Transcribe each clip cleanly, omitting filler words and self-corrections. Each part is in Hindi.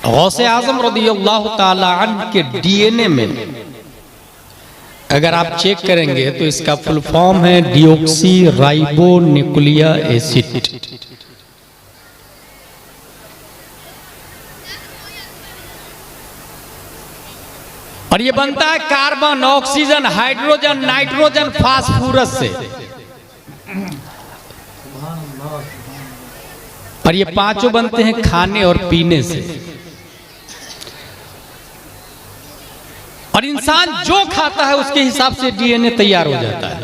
गौसे आजम रदियल्लाहु ताला अन्हु के डीएनए में अगर आप चेक करेंगे तो इसका फुल फॉर्म है डिऑक्सी राइबो न्यूक्लिया एसिड। और ये बनता है carbon, oxygen, hydrogen, nitrogen, phosphorus से। और ये पांचों बनते हैं खाने और पीने से। और इंसान जो खाता है उसके हिसाब से डीएनए तैयार हो जाता है।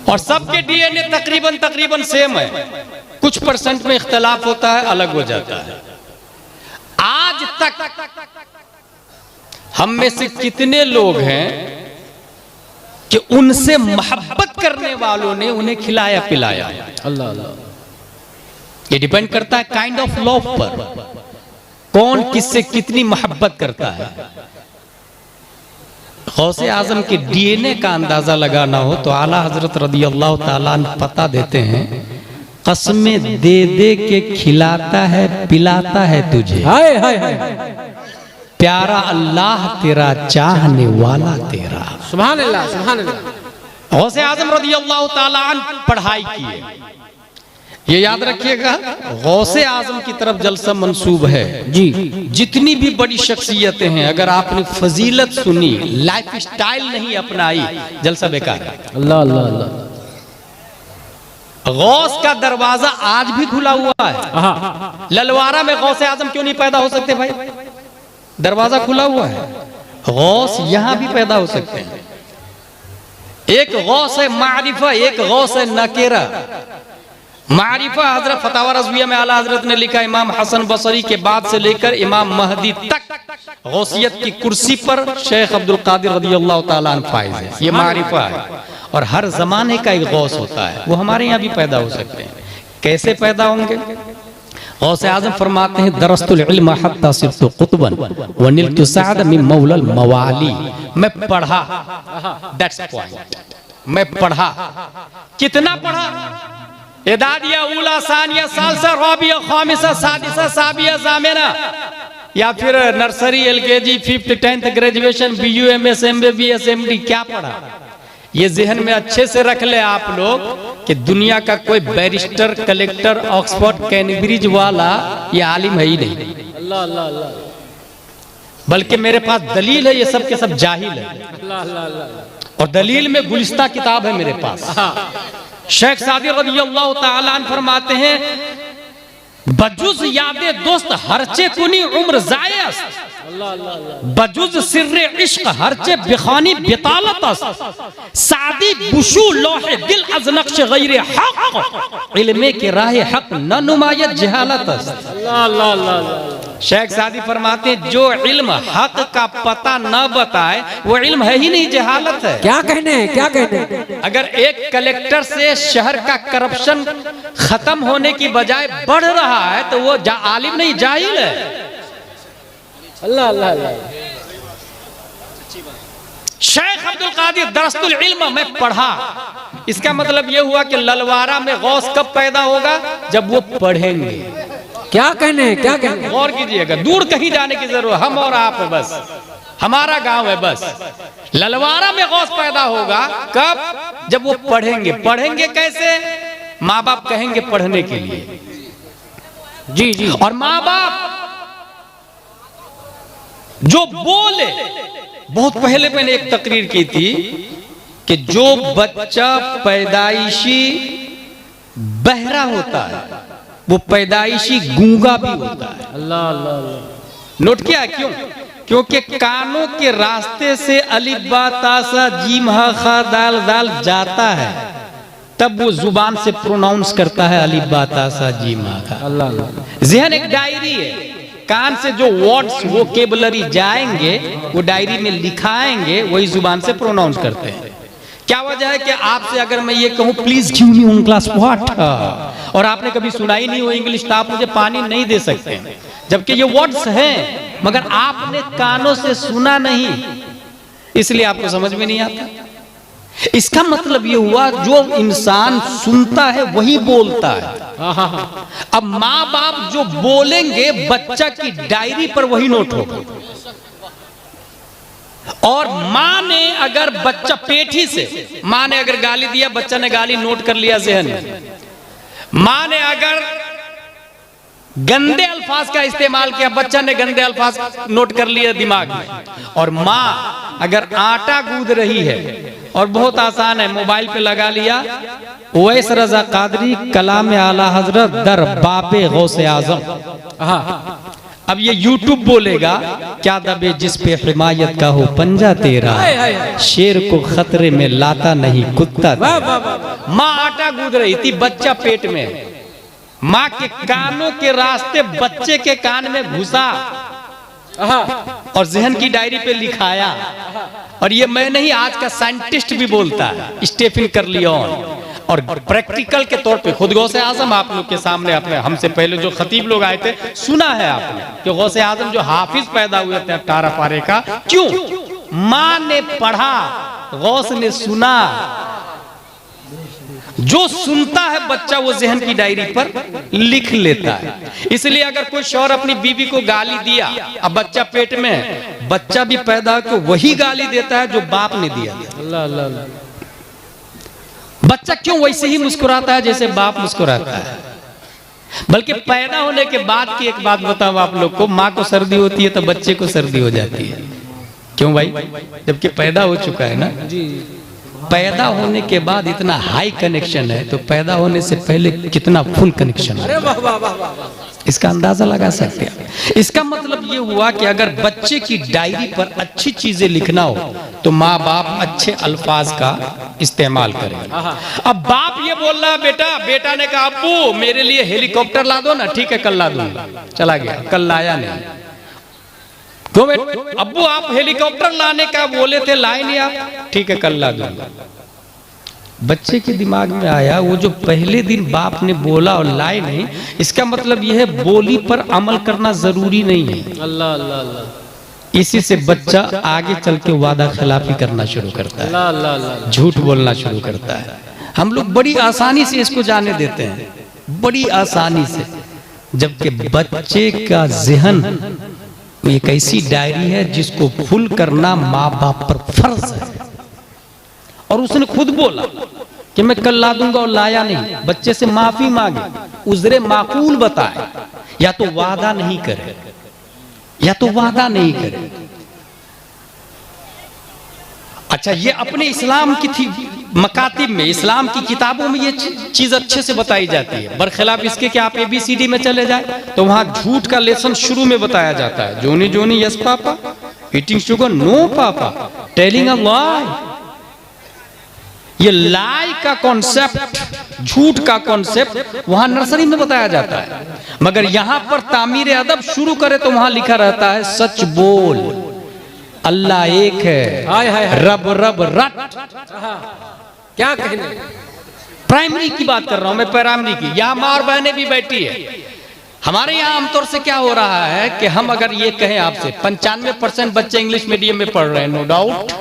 और सबके डीएनए तकरीबन सेम है, कुछ परसेंट में इख्तलाफ होता है, अलग हो जाता है। आज तक हम में से कितने लोग हैं कि उनसे मोहब्बत करने वालों ने उन्हें खिलाया पिलाया? अल्लाह अल्लाह। ये डिपेंड करता है काइंड ऑफ लव पर, कौन किससे कितनी मोहब्बत करता है। गौसे आजम के डीएनए का अंदाजा लगाना हो तो आला हजरत रदियल्लाहु ताला अन्हु पता देते हैं, कसमें दे दे के खिलाता है पिलाता है तुझे। हाय हाय हाय। प्यारा अल्लाह तेरा, चाहने वाला तेरा। सुभान अल्लाह सुभान अल्लाह। गौसे आजम रदियल्लाहु ताला अन्हु पढ़ाई किए, ये याद रखिएगा। गौसे आजम की तरफ जलसा मंसूब है जी। जितनी भी बड़ी शख्सियतें हैं, अगर आपने फजीलत सुनी, लाइफ स्टाइल नहीं अपनाई, जलसा बेकार है। अल्लाह अल्लाह अल्लाह। गौस का दरवाजा आज भी खुला हुआ है। ललवारा में गौसे आजम क्यों नहीं पैदा हो सकते भाई? दरवाजा खुला हुआ है। गौस यहां भी पैदा हो सकते हैं। एक गौस है मारिफा, एक गौस है नकेरा। मारिफा हजरत फतावा रज़विया में आला हजरत ने लिखा, इमाम हसन बसरी के बाद से लेकर इमाम महदी तक गौसियत की कुर्सी पर शेख अब्दुल कादिर रदियल्लाहु ताला अन्हु फाइज है। ये मारिफा है। और हर जमाने का एक गौस होता है, वो हमारे यहाँ भी पैदा हो सकते हैं। कैसे पैदा होंगे? गौसे आजम फरमाते हैं, दरस्तुल इल्म हत्ता सिरतु कुतबन व निलतु सअद मिन मौलल मवाली। मैं पढ़ा, दैट्स पॉइंट। मैं पढ़ा, कितना पढ़ा? इदादिया, उला, सानिया, सालसा, राबिया, खामिसा, सादिसा, साबिया, जामिना, या फिर nursery, LKG, 5th 10th graduation, BU, MS, MBBS, MD, क्या पढ़ा? ये जहन में अच्छे से रख ले आप लोग कि दुनिया का कोई बैरिस्टर, कलेक्टर, ऑक्सफोर्ड, कैम्ब्रिज वाला ये आलिम है ही नहीं। अल्लाह अल्लाह अल्लाह। बल्कि मेरे पास दलील है, ये सब के सब जाहिल है। अल्लाह अल्लाह अल्लाह। और दलील में गुलिस्ता किताब है मेरे पास। शेख सादी रदियल्लाहु ताला अन्हु फरमाते हैं, बजुज यादे दोस्त हरचे कुनी उम्र जायस, बजुज सिर्रे इश्क हरचे बिखानी बितालत, सादी बुशू लोहे दिल अज नक्श गैर हक, इल्मे के राह हक न नुमायत जहालत। अल्लाह अल्लाह अल्लाह। शेख सादी फरमाते हैं, जो इल्म हक का पता न बताए वो इल्म है ही नहीं, जहालत है। क्या कहने क्या कहने? अगर एक कलेक्टर से शहर का करप्शन खत्म होने की बजाय बढ़ रहा है तो वो आलिम नहीं, जाहिल है। अल्लाह अल्लाह अल्लाह। शेख अब्दुल कादिर दरस्तुल इल्म में पढ़ा, इसका मतलब यह हुआ कि ललवारा में गौस कब पैदा होगा? जब वो पढ़ेंगे। क्या कहने क्या कहने? गौर कीजिएगा, दूर कहीं जाने की जरूरत, हम और आप है बस, हमारा गांव है बस। ललवारा में गौस पैदा होगा कब? जब वो पढ़ेंगे। पढ़ेंगे कैसे? माँ बाप कहेंगे पढ़ने के लिए, जी जी। और माँ बाप जो बोले, बहुत पहले मैंने एक तकरीर की थी कि जो बच्चा पैदाइशी बहरा होता है वो पैदाइशी गूंगा भी होता है। अल्लाह अल्लाह अल्लाह। नोट किया क्यों? क्योंकि कानों के रास्ते से अलिफ बा ता सा जीम हा खा दाल दाल जाता है, तब वो जुबान से प्रोनाउंस करता है अलिफ बा ता सा जीम हा खा। अल्लाह अल्लाह। ज़हन एक डायरी है, कान से जो वर्ड्स वोकेबुलरी जाएंगे वो डायरी में लिखाएंगे, वही जुबान से प्रोनाउंस करते हैं। क्या वजह है कि आपसे अगर मैं ये कहूं please give me one glass water, और आपने कभी सुना ही नहीं हो इंग्लिश, तो आप मुझे पानी नहीं दे सकते, जबकि ये वर्ड्स हैं मगर आपने कानों से सुना नहीं, इसलिए आपको समझ में नहीं आता। इसका मतलब ये हुआ जो इंसान सुनता है वही बोलता है। अब माँ बाप जो बोलेंगे बच्चा की डायरी पर वही नोट होगा। और माँ ने अगर बच्चा पेठी से माँ ने अगर गाली दिया, बच्चा ने गाली नोट कर लिया ज़हन में। माँ ने अगर गंदे अल्फाज का इस्तेमाल किया, बच्चा ने गंदे अल्फाज नोट कर लिया दिमाग में। और माँ अगर आटा गूंद रही है और बहुत आसान है, मोबाइल पे लगा लिया उवैस रजा कादरी कलाम आला हजरत दर बापे गौसे आजम। अब ये यूट्यूब बोलेगा क्या दबे जिस पे हिमायत का हो पंजा तेरा, शेर को खतरे में लाता नहीं कुत्ता। माँ आटा गूंद रही थी, बच्चा पेट में, माँ के कानों के रास्ते बच्चे के कान में घुसा और जहन की डायरी पे लिखाया। और ये मैं नहीं, आज का साइंटिस्ट भी बोलता है, स्टीफन कर्लियन। और प्रैक्टिकल के तौर पे खुद गौसे आजम आप लोग के सामने, अपने हमसे पहले जो खतीब लोग आए थे, सुना है आपने कि गौसे आजम जो हाफिज पैदा हुए थे 18 पारे का, क्यों? माँ ने पढ़ा, गौस ने सुना। जो सुनता है बच्चा वो जहन की डायरी पर लिख लेता है। इसलिए अगर कोई शौहर अपनी बीवी को गाली दिया, अब बच्चा पेट में है, बच्चा भी पैदा हो तो वही गाली देता है जो बाप ने दिया। अल्लाह अल्लाह। बच्चा क्यों वैसे ही मुस्कुराता है जैसे बाप मुस्कुराता है। बल्कि पैदा होने के बाद की एक बात बताऊं आप लोग को, माँ को सर्दी होती है तो बच्चे को सर्दी हो जाती है। क्यों भाई? जबकि पैदा हो चुका है ना जी। पैदा होने के बाद इतना हाई कनेक्शन है तो पैदा होने से पहले कितना फुल कनेक्शन है। इसका अंदाजा लगा सकते हैं। इसका मतलब ये हुआ कि अगर बच्चे की डायरी पर अच्छी चीजें लिखना हो तो माँ बाप अच्छे अल्फाज का इस्तेमाल करें। अब बाप ये बोल रहा है बेटा, बेटा ने कहा अब्बू मेरे लिए हेलीकॉप्टर ला दो ना। ठीक है कल ला दूंगा। चला गया, कल लाया नहीं। क्यों अब्बू आप हेलीकॉप्टर लाने का बोले थे, लाए नहीं आप। ठीक है कल ला दूंगा। बच्चे के दिमाग में आया वो जो पहले दिन बाप ने बोला और लाए नहीं, इसका मतलब यह है बोली पर अमल करना जरूरी नहीं है। अल्लाह अल्लाह अल्लाह। इसी से बच्चा आगे चल के वादा खिलाफी करना शुरू करता है, अल्लाह अल्लाह, झूठ बोलना शुरू करता है। हम लोग बड़ी आसानी से इसको जाने देते हैं, बड़ी आसानी से, जबकि बच्चे का ज़हन एक ऐसी डायरी है जिसको फुल करना माँ बाप पर फर्ज है। और उसने खुद बोला कि मैं कल ला दूंगा और लाया नहीं। बच्चे से माफी मांगे, उज़्रे माकूल बताए, या तो वादा नहीं करे, या तो वादा नहीं करे। अच्छा ये अपने इस्लाम की थी मकातिब में, इस्लाम की किताबों में ये चीज अच्छे से बताई जाती है। बरखिलाफ इसके कि आप ABCD में चले जाए तो वहां झूठ का लेसन शुरू में बताया जाता है। Johnny Johnny yes papa, eating sugar no papa, telling a lie. ये लाई का कॉन्सेप्ट, झूठ का कॉन्सेप्ट वहां नर्सरी में बताया जाता है। मगर यहां पर तामीर अदब शुरू करे तो वहां लिखा रहता है सच बोल, अल्लाह एक है, रब रब रट। क्या कहने, प्राइमरी की बात कर रहा हूं मैं, प्राइमरी की। यहाँ माँ और बहनें भी बैठी है। हमारे यहाँ आमतौर से क्या हो रहा है कि हम अगर ये कहें आपसे 95% बच्चे इंग्लिश मीडियम में पढ़ रहे हैं, नो डाउट।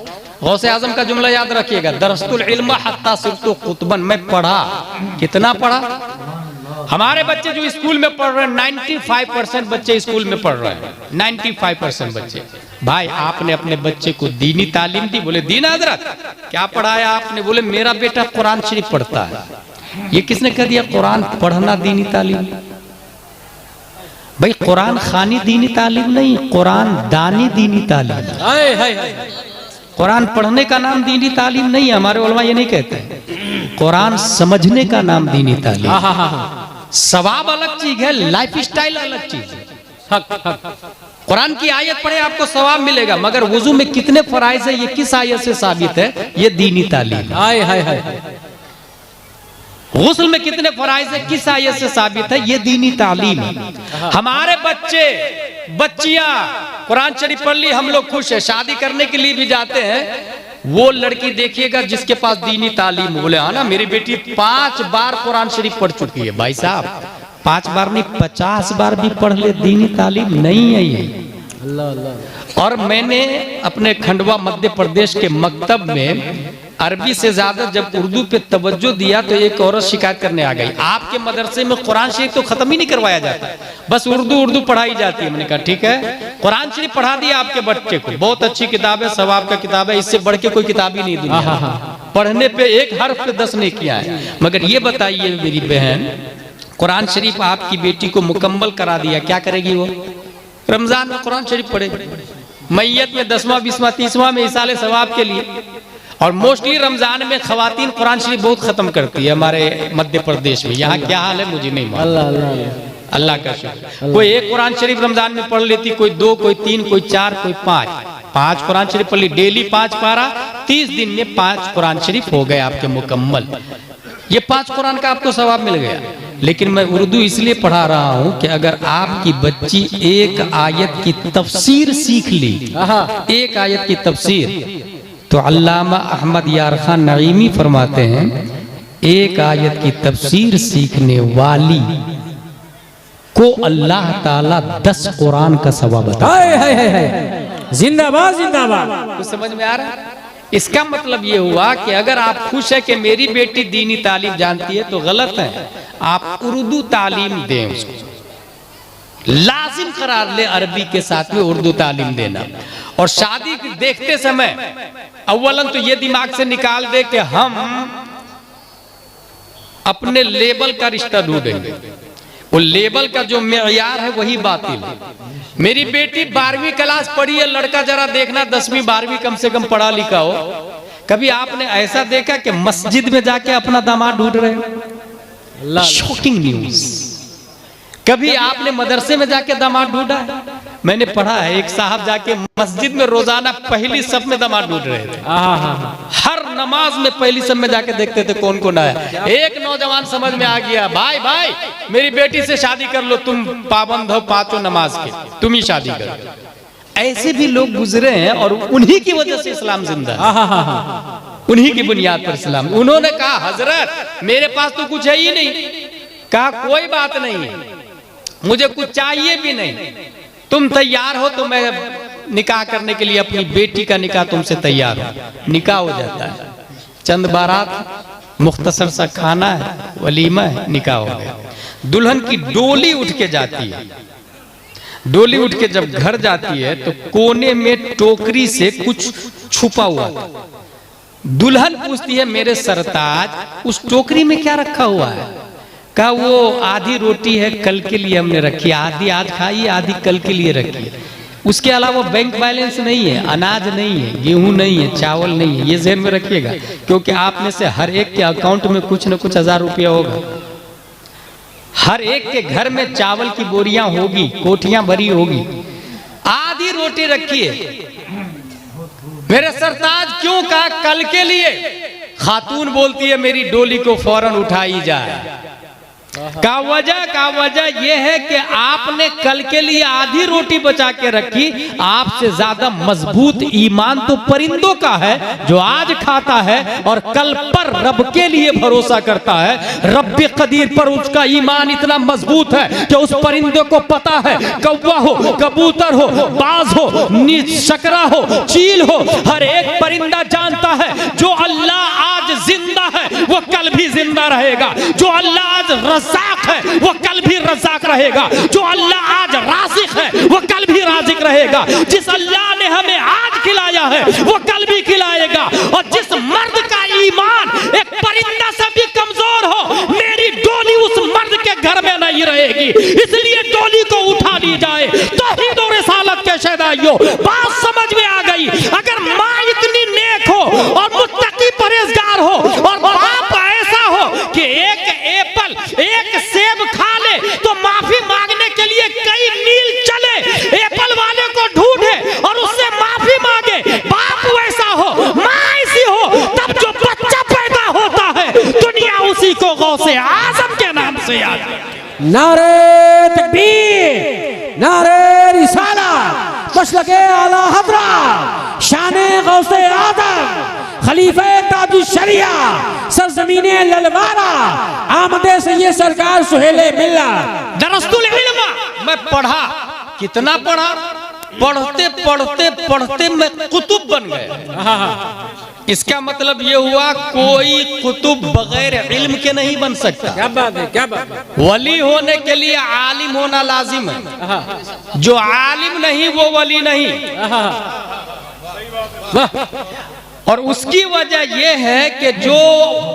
गौसे आजम का जुमला याद रखिएगा, दरस्तुल इल्म हत्ता सिरतु कुतबन, मैं पढ़ा। कितना पढ़ा? हमारे बच्चे जो स्कूल में पढ़ रहे हैं 95% बच्चे स्कूल में पढ़ रहे हैं, 95% बच्चे। भाई आपने अपने बच्चे को दीनी तालीम दी? बोले दीन हजरत। क्या पढ़ाया आपने? बोले मेरा बेटा कुरान शरीफ पढ़ता है। ये किसने कह दिया कुरान पढ़ना दीनी तालीम? भाई कुरान खानी दीनी तालीम नहीं, कुरान दानी दीनी तालीम। कुरान पढ़ने का नाम दीनी तालीम नहीं है। हमारे उलमा ये नहीं कहते। कुरान समझने का नाम दीनी तालीम। सवाब अलग चीज है, लाइफ स्टाइल अलग चीज है। कुरान की आयत पढ़े आपको सवाब मिलेगा, मगर वुजू में कितने फराइज है ये किस आयत से साबित है? ये दीनी तालीम। हाय हाय हाय। गुस्ल में कितने फराइज है किस आयत से साबित है? ये दीनी तालीम। हमारे बच्चे बच्चियां कुरान शरीफ पढ़ ली, हम लोग खुश है। शादी करने के लिए भी जाते हैं, वो लड़की देखिएगा जिसके पास दीनी तालीम। बोले हाँ ना मेरी बेटी 5 बार कुरान शरीफ पढ़ चुकी है। भाई साहब 5 बार नहीं 50 बार भी पढ़ ले, दीनी तालीम नहीं है ये। अल्लाह अल्लाह। और मैंने अपने खंडवा मध्य प्रदेश के मकतब में अरबी से ज्यादा जब उर्दू पे तवज्जो दिया तो एक औरत शिकायत करने आ गई, आपके मदरसे में कुरान शरीफ तो खत्म ही नहीं करवाया जाता, बस उर्दू पढ़ाई जाती है। मैंने कहा ठीक है, कुरान शरीफ पढ़ा दिया आपके बच्चे को, बहुत अच्छी किताब है, सवाब का किताब है, इससे बढ़ के कोई किताब ही नहीं दुनिया में। पढ़ने पे एक हर्फ पे 10 नेकियां है। मगर ये बताइए मेरी बहन, कुरान शरीफ आपकी बेटी को मुकम्मल करा दिया, क्या करेगी वो? रमजान में कुरान शरीफ पढ़ेगी, मैयत में 10वां 20वां 30वां में इसाले सवाब के लिए। और मोस्टली रमजान में खवातीन कुरान शरीफ बहुत खत्म करती है हमारे मध्य प्रदेश में। यहाँ क्या हाल है मुझे नहीं मालूम, अल्लाह का शुक्र। कोई एक कुरान शरीफ रमजान में पढ़ लेती, कोई 2, कोई 3, कोई 4, कोई 5 कुरान शरीफ पढ़ ली, डेली 5 पारा, 30 दिन में 5 कुरान शरीफ हो गए आपके मुकम्मल। ये 5 कुरान का आपको सवाब मिल गया। लेकिन मैं उर्दू इसलिए पढ़ा रहा हूं कि अगर आपकी बच्ची एक आयत की तफसीर सीख ली, एक आयत की तफसीर, तो अल्लामा अहमद यार खान नईमी फरमाते हैं, एक आयत की तफसीर सीखने वाली को अल्लाह ताला 10 कुरान का सवाब देता है। जिंदाबाद जिंदाबाद। कुछ समझ में आ रहा है? इसका मतलब ये हुआ कि अगर आप खुश है कि मेरी बेटी दीनी तालीम जानती है तो गलत है, आप उर्दू तालीम दें उसको, लाजिम करार ले अरबी के साथ में उर्दू तालीम देना। और शादी देखते समय अव्वलन तो ये दिमाग से निकाल दे कि हम अपने लेवल का रिश्ता ढूंढेंगे, वो लेवल का जो मेयार है वही बातिल है। मेरी बेटी 12वीं क्लास पढ़ी है, लड़का जरा देखना 10वीं 12वीं कम से कम पढ़ा लिखा हो। कभी आपने ऐसा देखा कि मस्जिद में जाके अपना दामाद ढूंढ रहे हो? Shocking news. कभी आपने मदरसे में जाके दामाद ढूंढा है? मैंने पढ़ा है एक साहब जाके मस्जिद में रोजाना पहली सब में दामाद ढूंढ रहे थे। हर नमाज में पहली सब में जाके देखते थे कौन कौन आया। एक नौजवान समझ में आ गया, भाई भाई मेरी बेटी से शादी कर लो, तुम पाबंद हो 5 नमाज के, तुम ही शादी करो। ऐसे भी लोग गुजरे हैं और उन्हीं की वजह से इस्लाम जिंदा है, उन्हीं की बुनियाद पर इस्लाम। उन्होंने कहा हजरत मेरे पास तो कुछ है ही नहीं, कहा कोई बात नहीं है, मुझे कुछ चाहिए भी नहीं, तुम तैयार हो तो मैं निकाह करने के लिए अपनी बेटी का निकाह तुमसे तैयार हूं। निकाह हो जाता है, चंद बारात, मुख्तसर सा खाना है, वलीमा है, निकाह हो गया। दुल्हन की डोली उठ के जाती है, डोली उठ के जब घर जाती है तो कोने में टोकरी से कुछ छुपा हुआ था। दुल्हन पूछती है मेरे सरताज उस टोकरी में क्या रखा हुआ है? कहा वो आधी रोटी है, कल के लिए हमने रखी, आधी आज खाई, आधी कल के लिए रखी। उसके अलावा बैंक बैलेंस नहीं है, अनाज नहीं है, गेहूं नहीं है, चावल नहीं है। ये ज़हन में रखिएगा, क्योंकि आप में से हर एक के अकाउंट में कुछ न कुछ 1000 रुपया होगा। हर एक के घर में चावल की बोरियां होगी, कोठियां भरी होगी। आधी रोटी रखी है। मेरे सरताज क्यों? कहा कल के लिए। खातून बोलती है मेरी डोली को फौरन उठाई जाए। का वजह यह है कि आपने कल के लिए आधी रोटी बचा के रखी। आपसे ज्यादा मजबूत ईमान तो परिंदों का है जो आज खाता है और कल पर रब के लिए भरोसा करता है। रब्बे कदीर पर उसका ईमान इतना मजबूत है कि उस परिंदे को पता है, कौवा हो, कबूतर हो, बाज हो, शकरा हो, चील हो, हर एक परिंदा जानता है जो अल्लाह आज जिंदा है वो कल भी जिंदा रहेगा। जो अल्लाह आज रज़ाक है वो कल भी रज़ाक रहेगा। जो अल्लाह आज राज़िक है वो कल भी राज़िक रहेगा। जिस अल्लाह ने हमें आज खिलाया है वो कल भी खिलाएगा। और जिस मर्द का ईमान एक परिंदा से भी कमजोर हो, मेरी डोली उस मर्द के घर में नहीं रहेगी। इसलिए डोली को उठा ली जाए। तौहीद और रिसालत के शहदाइयों, बात समझ में आ गई। अगर माँ इतनी नेक हो और मुत्तकी परहेजगार हो और बाप ऐसा हो कि एक एप्पल एक सेब खा ले तो माफी मांगने के लिए कई मील चले, एप्पल वाले को ढूंढे और उससे माफी मांगे, बाप वैसा हो, माँ ऐसी हो, तब जो बच्चा पैदा होता है दुनिया उसी को गौसे आजम के नाम से याद करती। नारे तकबीर, नारे रिसालत, मसलके आला हज़रत, शाने गौसे आदम, खलीफे ताजुश शरिया, सरजमीने ललवारा, आमदे से ये सरकार सुहेले मिल्ला। दरस्तुल इल्म मैं पढ़ा, कितना पढ़ा, पढ़ते पढ़ते पढ़ते मैं कुतुब बन गए। इसका मतलब ये हुआ कोई कुतुब बगैर इल्म के नहीं बन सकता। क्या बात है, क्या बात है। वली होने के लिए आलिम होना लाजिम है। जो आलिम नहीं वो वली नहीं। और उसकी वजह यह है कि जो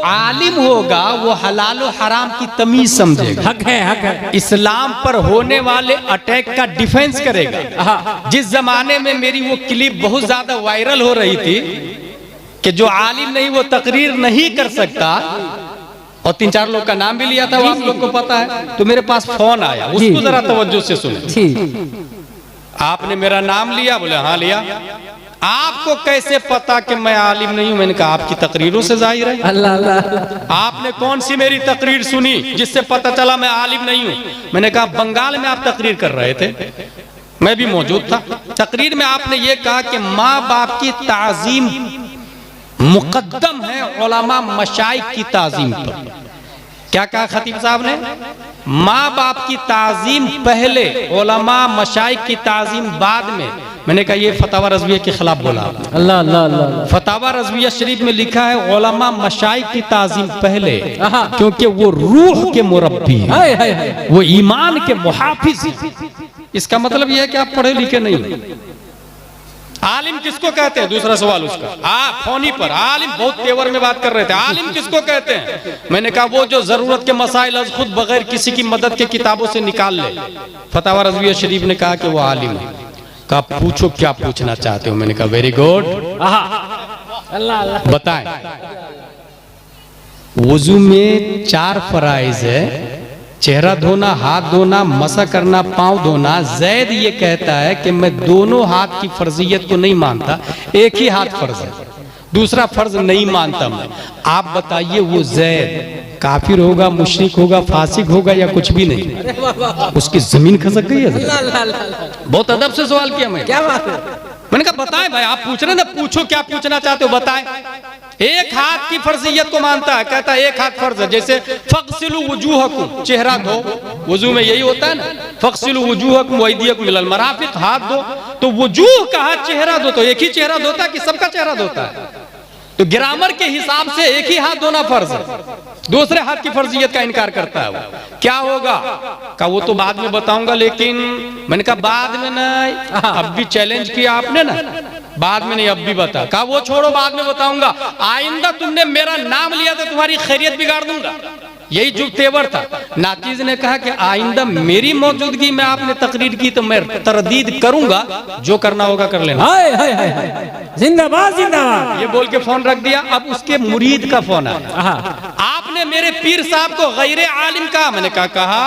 आलिम होगा वो हलाल और हराम की तमीज समझेगा। हक है, हक है। इस्लाम पर होने वाले अटैक का डिफेंस करेगा। जिस जमाने में मेरी वो क्लिप बहुत ज्यादा वायरल हो रही थी कि जो आलिम नहीं वो तकरीर नहीं कर सकता, और 3-4 लोग का नाम भी लिया था, वो आप लोग को पता है, तो मेरे पास फोन आया, उसको जरा तवज्जो से सुने। आपने मेरा नाम लिया? बोले हाँ लिया। आपको कैसे पता कि मैं आलिम नहीं हूं? मैंने कहा आपकी तकरीरों से जाहिर है। अल्लाह अल्लाह। आपने कौन सी मेरी तकरीर सुनी जिससे पता चला मैं आलिम नहीं हूं? मैंने कहा बंगाल में आप तकरीर कर रहे थे, मैं भी मौजूद था। तकरीर में आपने ये कहा कि माँ बाप की ताजीम मुकद्दम है उलमा मशाइख की ताजीम पर। क्या कहा खतीब साहब ने? माँ बाप की ताजीम पहले, उलमा मशाइख की ताजीम बाद में। मैंने कहा ये फतावा रज़विया के खिलाफ बोला। अल्लाह अल्लाह अल्लाह। फतावा रज़विया शरीफ में लिखा है उलमा मशाइख की ताजीम पहले, क्योंकि वो रूह के मुरब्बी हैं, वो ईमान के मुहाफिज हैं। इसका मतलब यह है कि आप पढ़े लिखे नहीं। आलिम किसको कहते हैं? दूसरा सवाल उसका। फोनी पर आलिम बहुत तेवर में बात कर रहे थे। आलिम किसको कहते हैं? मैंने कहा वो जो जरूरत के मसाइल अज खुद बगैर किसी की मदद के किताबों से निकाल ले। फतावा रज़विया शरीफ ने कहा कि वो आलिम है। कहा पूछो क्या पूछना चाहते हो? मैंने कहा वेरी गुड, बताएं। वुजू में 4 फराइज है, चेहरा धोना, हाथ धोना, मसा करना, पांव धोना। जैद ये कहता है कि मैं दोनों हाथ की फर्जियत को नहीं मानता, एक ही हाथ फर्ज है, दूसरा फर्ज नहीं मानता मैं। आप बताइए वो जैद काफिर होगा, मुशरिक होगा, फासिक होगा या कुछ भी नहीं? उसकी जमीन खसक गई है। बहुत अदब से सवाल किया मैं। क्या बात है? मैंने कहा बताएं भाई, आप पूछ रहे ना, पूछो क्या पूछना चाहते हो बताएं। एक हाथ की फर्जियत को मानता है, कहता है एक हाथ फर्ज है। जैसे फगसिलु वुजूहकुम, चेहरा धो, वुजू में यही होता है ना, फगसिलु वुजूहकुम वअयदियकुम इलल मराफिक, हाथ धो। तो वुजूह कहा, चेहरा धो, तो एक ही चेहरा धोता है कि सबका चेहरा धोता है? तो ग्रामर के हिसाब से एक ही हाथ धोना फर्ज है, दूसरे हाथ की फर्जियत का इनकार करता है। वो क्या होगा? का वो तो बाद में बताऊंगा, लेकिन मैंने कहा बाद में नहीं, अब भी चैलेंज किया आपने ना, बाद में नहीं अब भी बता। कहा वो छोड़ो बाद में बताऊंगा, आइंदा तुमने मेरा नाम लिया तो तुम्हारी खैरियत बिगाड़ दूंगा। यही जुग तेवर था। नातीज ने कहा कि आइंदा मेरी मौजूदगी में आपने तकरीर की तो मैं तरदीद करूंगा, जो करना होगा कर लेना। जिंदाबाद जिंदाबाद। ये बोल के फोन रख दिया। अब उसके मुरीद का फोन आया, आपने मेरे पीर साहब को गैर आलिम कहा। मैंने कहा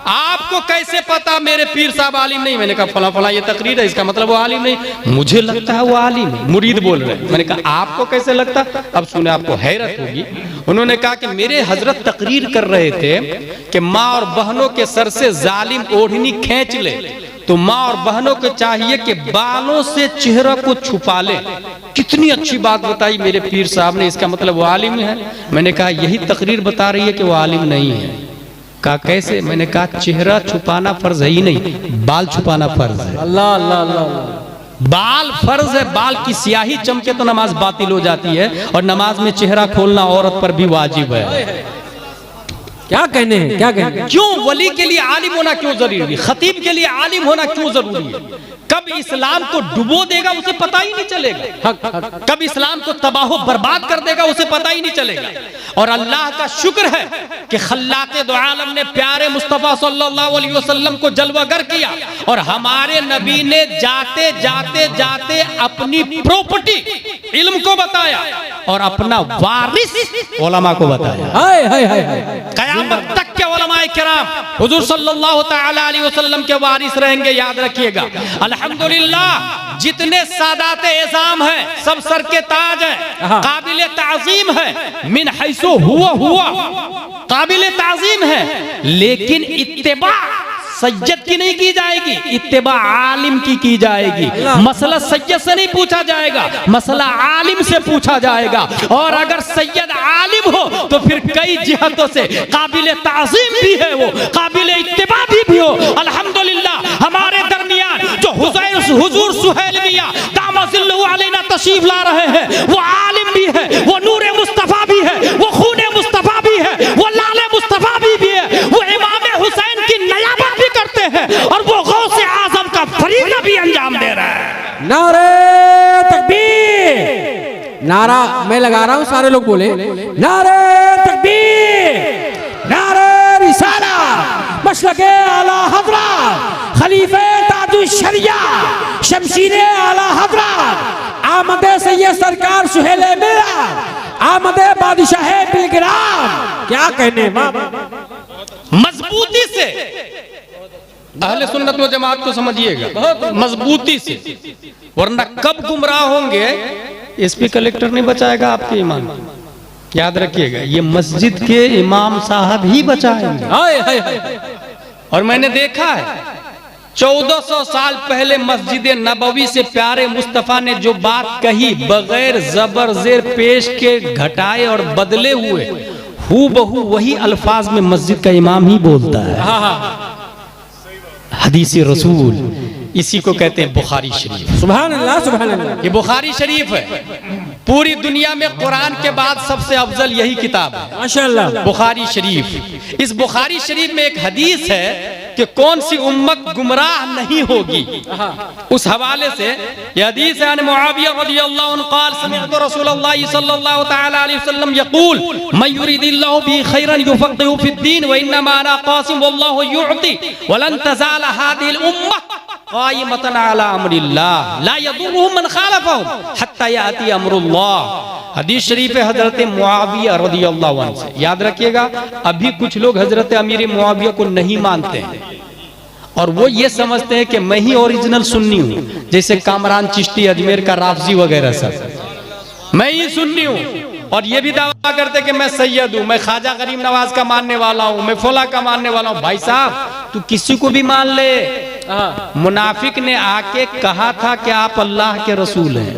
आपको कैसे पता मेरे पीर साहब आलिम नहीं? मैंने कहा फला फला ये तकरीर है, इसका मतलब वो आलिम नहीं। मुझे लगता है वो आलिम है, मुरीद बोल रहे। मैंने कहा आपको कैसे लगता? अब सुने, आपको हैरत होगी। उन्होंने कहा कि मेरे हजरत तकरीर कर रहे थे कि माँ और बहनों के सर से जालिम ओढ़नी खींच ले, तो माँ और बहनों को चाहिए कि बालों से चेहरा को छुपा ले। कितनी अच्छी बात बताई मेरे पीर साहब ने, इसका मतलब वो आलिम है। मैंने कहा यही तकरीर बता रही है कि वो आलिम नहीं है। कहा कैसे? मैंने कहा चेहरा छुपाना फर्ज है ही नहीं, बाल छुपाना फर्ज है। अल्लाह अल्लाह अल्लाह। बाल फर्ज है, बाल की स्याही चमके तो नमाज बातिल हो जाती है, और नमाज में चेहरा खोलना औरत पर भी वाजिब है। क्या कहने हैं, क्या कहने हैं? क्यों वली के लिए आलिम होना क्यों जरूरी है? खतीब के लिए आलिम होना क्यों जरूरी है? कब इस्लाम को डुबो देगा उसे पता ही नहीं चलेगा, कब इस्लाम को तबाह बर्बाद कर देगा उसे पता ही नहीं चलेगा। और अल्लाह का शुक्र है कि खल्लाक़े दो आलम ने प्यारे मुस्तफ़ा सल्लल्लाहु अलैहि वसल्लम को जलवागर किया, और हमारे नबी ने जाते जाते जाते अपनी प्रॉपर्टी इल्म को बताया और अपना वारिस उलमा को बताया। क़यामत तक के उलमाए किराम हुजूर सल्लल्लाहु तआला अलैहि वसल्लम के वारिस रहेंगे, याद रखिएगा। अल्हम्दुलिल्लाह जितने सादात एज़ाम हैं सब सर के ताज हैं, काबिल ताज़ीम है, मिन हैसो हुआ काबिल ताज़ीम है, लेकिन इत्तिबा सैयद की नहीं की जाएगी, इत्तिबा आलिम की जाएगी। मसला सैयद से नहीं पूछा जाएगा, मसला आलिम से पूछा जाएगा। और अगर सैयद आलिम हो तो फिर कई जिहतों से काबिल ताज़ीम भी है, वो काबिल इत्तिबा भी हो। अल्हम्दुलिल्लाह हमारे दरमियान जो हुजूर सुहैल मियां दामजिल्लहु अलैना तशरीफ ला रहे हैं, वो आलिम भी और वो गौसे आजम का फरीज़ा भी अंजाम दे रहा है। नारे तकबीर, नारा मैं लगा रहा हूं, सारे लोग बोले नारे तकबीर, नारे रिसाला, मसलके आला हज़रत, खलीफे ताजुश शरिया, शमशीरे आला हज़रत, आमदे सैयद सरकार सुहेले मिल्ला, आमदे बादशाह बिलग्राम। क्या कहने मजबूती से अहले सुन्नत व जमात को समझिएगा, मजबूती से, वरना कब गुमराह होंगे एसपी कलेक्टर नहीं बचाएगा आपके ईमान। याद रखिएगा, ये मस्जिद के इमाम साहब ही बचाएंगे। और मैंने देखा है 1400 साल पहले मस्जिद नबवी से प्यारे मुस्तफा ने जो बात कही, बगैर जबर जेर पेश के घटाए और बदले हुए, हूबहू वही अल्फाज में मस्जिद का इमाम ही बोलता है। हदीस रसूल, इसी को कहते हैं बुखारी शरीफ। सुभान अल्लाह, सुभान अल्लाह। ये बुखारी शरीफ है, पूरी दुनिया में कुरान के बाद सबसे अफजल यही किताब है, माशाअल्लाह, बुखारी शरीफ। इस बुखारी शरीफ में एक हदीस है कि कौन सी उम्मत गुमराह नहीं होगी। उस हवाले से यह हदीस है, अन मुआविया रज़ियल्लाहु अन्हु क़ाल समिअतु रसूलल्लाह सल्लल्लाहु तआला अलैहि वसल्लम यक़ूल मन युरिदिल्लाहु बिही खैरन युफ़क़िहु फ़िद्दीन व इन्नमा अना क़ासिम वल्लाहु युअति वलन तज़ाल हाज़िहिल उम्मह क़ाइमतन अला अम्रिल्लाह ला यदुर्रुहुम मन ख़ालफ़हुम हत्ता याति अम्रुल्लाह। हदीस शरीफ है हजरत मुआविया रज़ियल्लाहु अन्हु से। याद रखिएगा, अभी कुछ लोग हजरत अमीर मुआविया को नहीं मानते हैं और वो ये समझते हैं कि मैं ही ओरिजिनल सुन्नी हूँ, जैसे कामरान चिश्ती अजमेर का राफजी वगैरह सब, मैं ही सुन्नी हूँ। और ये भी दावा करते कि मैं सैयद हूँ, मैं ख्वाजा गरीब नवाज का मानने वाला हूँ, मैं फौला का मानने वाला हूँ। भाई साहब, तू किसी को भी मान ले। मुनाफिक ने आके कहा था कि आप अल्लाह के रसूल हैं,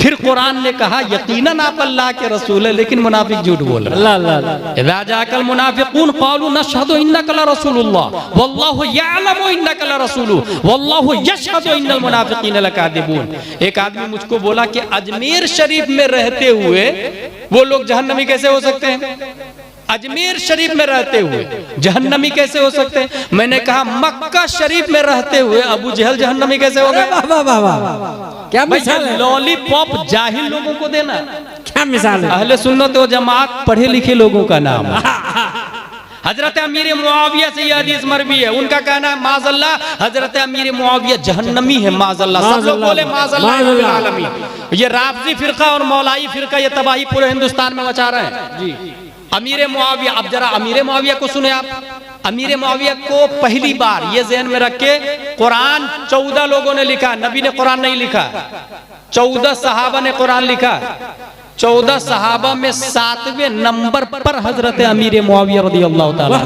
फिर कुरान ने कहा यकीनन आप अल्लाह के रसूल है, लेकिन मुनाफिक झूठ बोल रहा है। इज़ा जाकल मुनाफिकून क़ालू नशहदु इन्नका लरसूलुल्लाह वल्लाहु यअलमु इन्नका लरसूलुहु वल्लाहु यशहदु इन्नल मुनाफिकीन लकादिबून। एक आदमी मुझको बोला कि अजमेर शरीफ में रहते हुए वो लोग जहन्नमी कैसे हो सकते हैं? अजमेर शरीफ में रहते हुए जहन्नमी कैसे हो सकते हैं? मैंने कहा मक्का शरीफ में रहते हुए अबू जहल जहन्नमी कैसे हो गए? क्या मिसाल है? लॉलीपॉप जाहिल लोगों को देना, क्या मिसाल है? अहले सुन्नत व जमात पढ़े लिखे लोगों का नाम है। हजरत अमीर मुआविया से यह हदीस मरवी है, उनका कहना है माज़अल्लाह हजरत अमीर मुआविया जहन्नमी है, माज़अल्लाह। सब लोग बोले माज़अल्लाह। ये राफ़ज़ी फिरका और मौलाई फिरका ये तबाही पूरे हिंदुस्तान में मचा रहे हैं जी। अमीर मुआविया, अब जरा अमीर मुआविया को सुने आप। अमीर मुआविया को पहली बार ये ज़हन में रख के, कुरान 14 लोगों ने लिखा, नबी ने कुरान नहीं लिखा। 14 सहाबा ने कुरान लिखा। 14 सहाबा में 7वें नंबर पर हजरत अमीर मुआविया रज़ियल्लाहु ताला,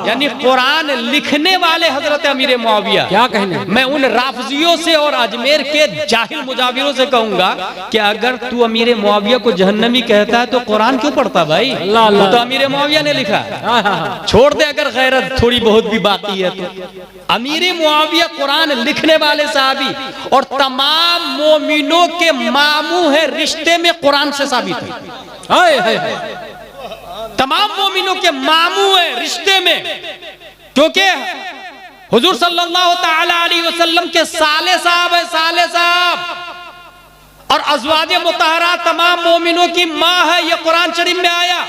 यानी कुरान लिखने वाले हजरत अमीर मुआविया। क्या कहने, मैं उन राफजियों से और अजमेर के जाहिल मुजाविरों से कहूंगा कि अगर तू अमीर मुआविया को जहन्नमी कहता है तो कुरान क्यों पढ़ता भाई? वो तो अमीर मुआविया ने लिखा। छोड़ दे अगर गैरत थोड़ी बहुत भी बाकी है तो। अमीर मुआविया कुरान लिखने वाले साहबी और तमाम मोमिनों के मामू है, रिश्ते में कुरान से साबित है। तमाम मोमिनों के मामू है रिश्ते में, क्योंकि हुजूर सल्लल्लाहु ताला अलैहि वसल्लम के साले साहब है, साले साहब। और अज़वाजे मुतहरा तमाम मोमिनों की माँ है, ये कुरान शरीफ में आया।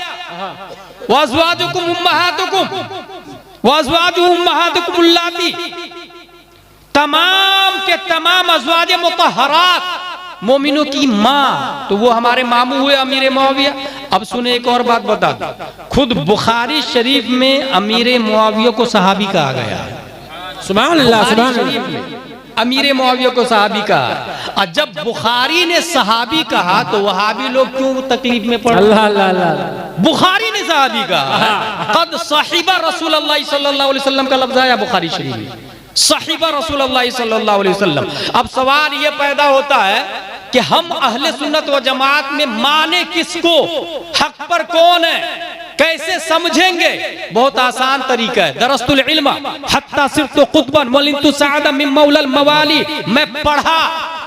वअज़वाजुकुम उम्महातुकुम वअज़वाजुहुम उम्महातुकुम उल्लाती, तमाम के तमाम अज़वाजे मुतहरात मोमिनों की माँ, तो वो हमारे मामू हुए अमीर मुआविया। अब सुने एक और बात बता दूं, खुद बुखारी शरीफ में अमीर मुआविया को सहाबी कहा गया। सुभान अल्लाह, सुभान अल्लाह। अमीर मुआविया को सहाबी कहा, और जब बुखारी ने सहाबी कहा तो वहाबी लोग क्यों तकलीफ में पड़े? अल्लाह अल्लाह अल्लाह। बुखारी ने सहाबी कहा, कद साहिबा रसूलुल्लाह सल्लल्लाहु अलैहि वसल्लम का लफ्ज़ आया बुखारी शरीफ में, साहिबा रसूलुल्लाह सल्लल्लाहु अलैहि वसल्लम। अब सवाल ये पैदा होता है कि हम अहले सुन्नत व जमात में माने किसको, हक पर कौन है, कैसे समझेंगे? बहुत आसान तरीका है, दरस्तुल इल्म हत्ता सिर्फ तो कुतबन वलिंतु सादा मिन मौलल मवाली। मैं पढ़ा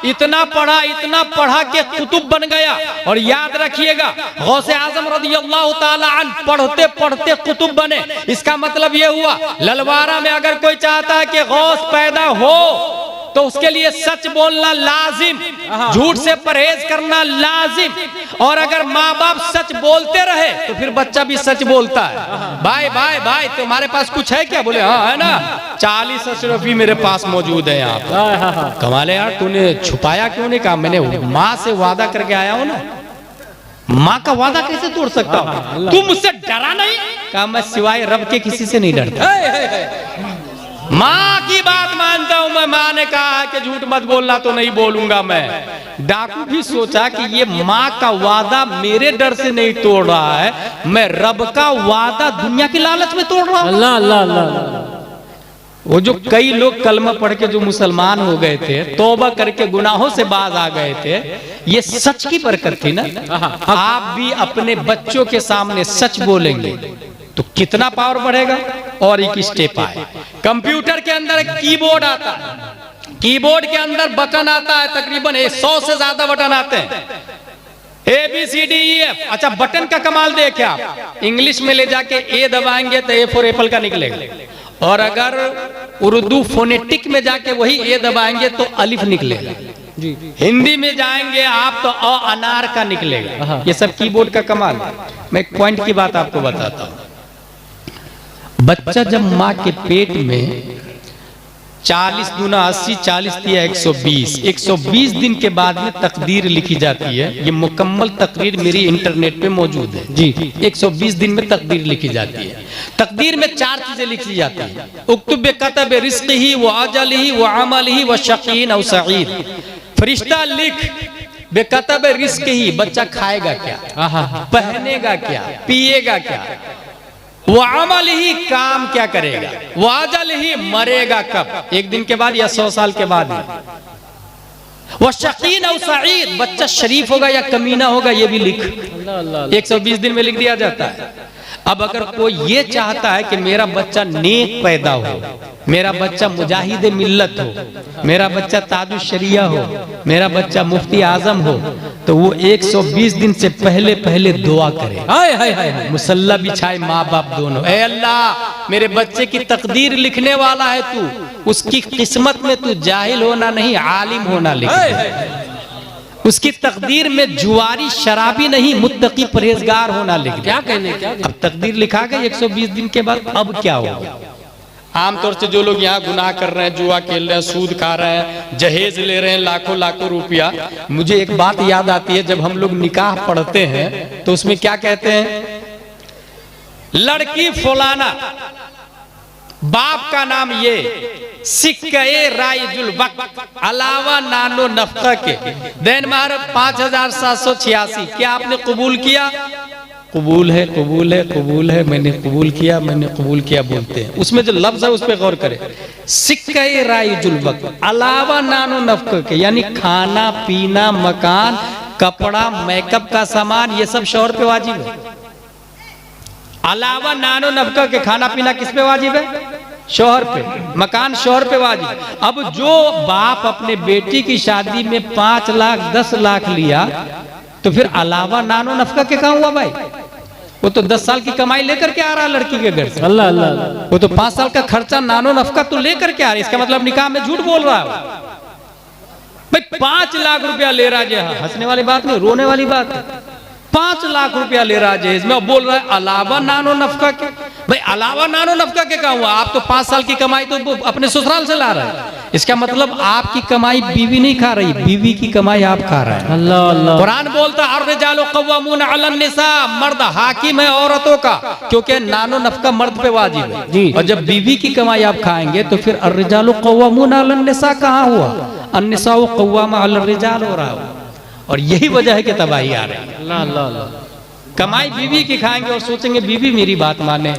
इतना पढ़ा के कुतुब बन गया। और याद रखिएगा गौसे आजम रज़ियल्लाहु ताला अन्हु पढ़ते पढ़ते कुतुब बने। इसका मतलब ये हुआ ललवारा में अगर कोई चाहता है कि गौस पैदा हो तो उसके लिए सच बोलना लाजिम, झूठ से परहेज करना लाजिम। और अगर माँ बाप सच बोलते रहे तो फिर बच्चा भी सच बोलता है। भाई भाई भाई तुम्हारे पास कुछ है क्या? बोले हाँ है ना, 40 अशरफी मेरे पास मौजूद है यहाँ पर। कमाल है यार, तूने छुपाया क्यों नहीं? कहा मैंने माँ से वादा करके आया हूँ ना। माँ का वादा कैसे तोड़ सकता हूँ? तू मुझसे डरा नहीं? कहा मैं सिवाय रब के किसी से नहीं डरता। माँ की बात मानता हूं मैं। माँ ने कहा कि झूठ मत बोलना, तो नहीं बोलूंगा मैं। डाकू भी सोचा कि ये माँ का वादा मेरे डर से नहीं तोड़ रहा है, मैं रब का वादा दुनिया की लालच में तोड़ रहा हूं। अल्लाह अल्लाह अल्लाह। वो जो कई लोग कलमा पढ़ के जो मुसलमान हो गए थे, तौबा करके गुनाहों से बाज आ गए थे, ये सच की बरकत थी ना। आप भी अपने बच्चों के सामने सच बोलेंगे तो कितना पावर बढ़ेगा। और एक स्टेप आए, कंप्यूटर के अंदर एक कीबोर्ड आता है, कीबोर्ड के अंदर बटन आता है, तकरीबन 100 से ज्यादा बटन आते हैं, ABCDEF। अच्छा बटन का कमाल देखे आप, इंग्लिश में ले जाके ए दबाएंगे तो ए फॉर एप्पल का निकलेगा, और अगर उर्दू फोनेटिक में जाके वही ए दबाएंगे तो अलिफ निकलेगा। हिंदी में जाएंगे आप तो अ अनार का निकलेगा। ये सब कीबोर्ड का कमाल है। मैं एक पॉइंट की बात आपको बताता हूँ। बच्चा जब माँ के पेट में 40 दूना 80, 40 दिया 120, 120 दिन के बाद में तकदीर लिखी जाती है। ये मुकम्मल तकदीर मेरी इंटरनेट पे मौजूद है जी। 120 दिन में तकदीर लिखी जाती है। तकदीर में 4 चीजें लिखी जाती है। उक्तुब बिकतब रिज़्क़िही व अजलिही व अमलिही व शक़ीन औ सईद। फरिश्ता लिख बेकतब रिज़्क़िही, बच्चा खाएगा क्या, पहनेगा क्या, पिएगा क्या, वो अमल ही काम क्या करेगा, वो अजल ही मरेगा कब, 1 दिन के बाद या 100 साल के बाद। वो शकीन और सईद, बच्चा शरीफ होगा या कमीना होगा, ये भी लिख 120 दिन में लिख दिया जाता है। अब अगर कोई ये चाहता है कि मेरा बच्चा नेक पैदा हो, मेरा बच्चा मुजाहिद मिल्लत हो, मेरा बच्चा ताजुश शरिया हो, मेरा बच्चा मुफ्ती आजम हो, तो वो 120 दिन से पहले पहले दुआ करे। हाय हाय हाय, मुसल्ला बिछाए माँ बाप दोनों। ए अल्लाह, मेरे बच्चे की तकदीर लिखने वाला है तू, उसकी किस्मत में तू जाहिल होना नहीं आलिम होना लिख। उसकी तकदीर में जुआरी शराबी नहीं मुत्तकी परहेजगार होना लिख। क्या कहने क्या? अब तकदीर लिखा गया 120 दिन के बाद, अब क्या होगा? आमतौर से जो लोग यहाँ गुनाह कर रहे हैं, जुआ खेल रहे हैं, सूद खा रहे हैं, जहेज ले रहे हैं लाखों लाखों रुपया। मुझे एक बात याद आती है, जब हम लोग निकाह पढ़ते हैं तो उसमें क्या कहते हैं, लड़की फलाना, बाप का नाम ये, सिक्के राइजुल वक्त अलावा नानो नफका के, देन मार 5786। क्या आपने कबूल किया? कबूल है, कबूल है, कबूल है, मैंने कबूल किया, मैंने कबूल किया बोलते हैं। उसमें जो लफ्ज है उस पर गौर करें, सिक्के राइजुल वक्त अलावा नानो नफका के, यानी खाना पीना, मकान, कपड़ा, मेकअप का सामान, ये सब शौहर पे वाजिब है। अलावा नानो नफका के, खाना पीना किस पे वाजिब है? शौहर पे। मकान शौहर पे वाजिब। अब जो बाप अपने बेटी की शादी में 5 लाख 10 लाख लिया, तो फिर अलावा नानो नफका के कहाँ हुआ भाई? वो तो 10 साल की कमाई लेकर के आ रहा है लड़की के घर से। अल्लाह अल्लाह। वो तो 5 साल का खर्चा नानो नफका तो लेकर के आ रहा है। इसका मतलब निकाह में झूठ बोल रहा है भाई। 5 लाख रुपया ले रहा है, हंसने वाली बात नहीं, रोने वाली बात है। 5 लाख रुपया ले रहा है जहेज में, बोल रहा है अलावा नानो नफका के। भाई अलावा नानो नफका के कहा हुआ? आप तो 5 साल की कमाई तो अपने ससुराल से ला रहे हैं। इसका मतलब आपकी कमाई बीवी नहीं खा रही, बीवी की कमाई आप खा रहे हैं। अल्लाह अल्लाह। कुरान बोलता है अर्रिजालु क़व्वामून अलन निसा, मर्द हाकिम है औरतों का, क्योंकि नानो नफका मर्द पे वाजिब है जी। और जब बीवी की कमाई आप खाएंगे तो फिर अर्रिजालु क़व्वामून अलन निसा कहाँ हुआ? अन्निसाउ क़व्वामा अल रिजाल हो रहा है। और यही वजह है कि तबाही आ रही है। अल्लाह अल्लाह अल्लाह। कमाई बीवी की खाएंगे और सोचेंगे बीवी मेरी बात माने।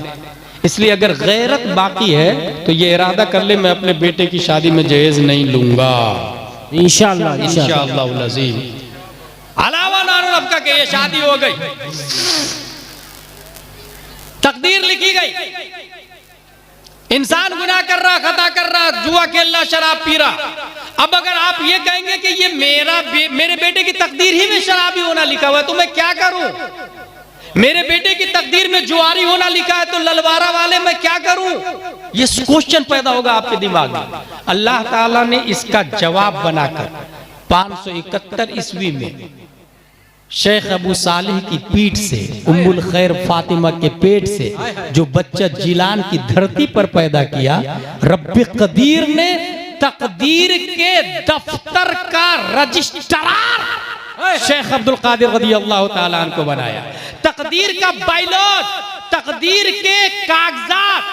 इसलिए अगर गैरत बाकी है तो ये इरादा कर ले, मैं अपने बेटे की शादी में जहेज नहीं लूंगा इंशाअल्लाह इंशाअल्लाह अज़ीम। अलावा नानो नफका के ये शादी हो गई, तकदीर लिखी गई, इंसान गुनाह कर रहा, खता कर रहा, जुआ खेल रहा, शराब पी रहा। अब अगर आप ये कहेंगे कि ये मेरे बेटे की तकदीर ही में शराबी होना लिखा हुआ है तो मैं क्या करूं, मेरे बेटे की तकदीर में जुआरी होना लिखा है तो ललवारा वाले मैं क्या करूं, ये क्वेश्चन पैदा होगा आपके दिमाग में। अल्लाह ताला ने इसका जवाब बनाकर 571 ईस्वी में शेख अबू सालिह की पीठ से, उम्मुल खैर फातिमा के पेट से जो बच्चा जिलान की धरती पर पैदा किया, रब्बे कदीर ने तकदीर के दफ्तर का रजिस्ट्रार शेख अब्दुल कादिर रज़ियल्लाहु ताला अन्हु को बनाया। तकदीर का बायलॉज, तकदीर के कागजात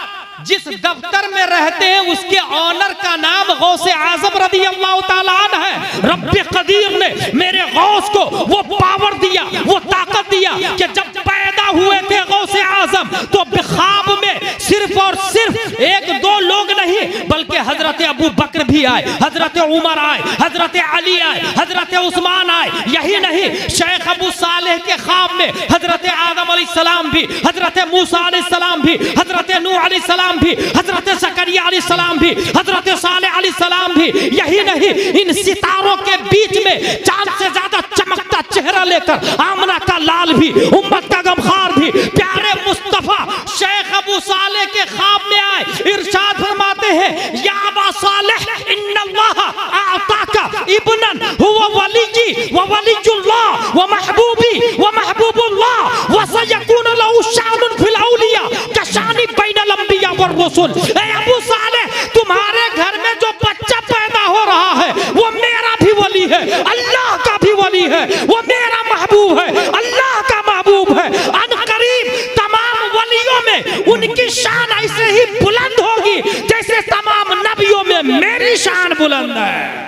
जिस दफ्तर में रहते हैं उसके ऑनर का नाम गौसे आजम रज़ियल्लाहु ताला अन्हु है। रब्बे कदीर ने मेरे गौस को वो पावर दिया, वो ताकत दिया कि जब पैदा हुए थे गौसे आजम तो ख्वाब में सिर्फ और सिर्फ एक दो लोग नहीं बल्कि हजरत अबू बकर भी आए, हजरत उमर आए, हजरत अली आए, हजरत उस्मान आए। यही नहीं, शेख अबू सालेह के ख्वाब में हजरत आदम अलैहिस्सलाम भी, हजरत मूसा अलैहिस्सलाम भी, हजरत नूह अलैहिस्सलाम भी, हजरत ज़करिया अलैहिस्सलाम भी, हजरत सालेह अलैहिस्सलाम भी। यही नहीं, इन सितारों के बीच में चांद से ज्यादा चमकता चेहरा लेकर आमना का लाल भी, उम्मत का गमखार भी, प्यारे मुस्तफा शेख अबू सालेह के ख्वाब में आए। इरशाद फरमाते हैं, या अबा सालेह इन्नल्लाह आताका इब्नन हुवा वलीजी व वलीजुल्लाह व महबूबी व महबूबुल्लाह व सयकूनु लहु शानुन फिल औलिया कशानी बैनल अंबिया व रसूल। ए अबू सालेह, तुम्हारे घर में जो बच्चा पैदा हो रहा है वो मेरा भी वली है, अल्लाह का भी वली है, वो मेरा महबूब है, अल्लाह का महबूब है। अनकरीब तमाम वलियों में उनकी शान ऐसे ही बुलंद होगी जैसे तमाम नबियों में मेरी शान बुलंद है।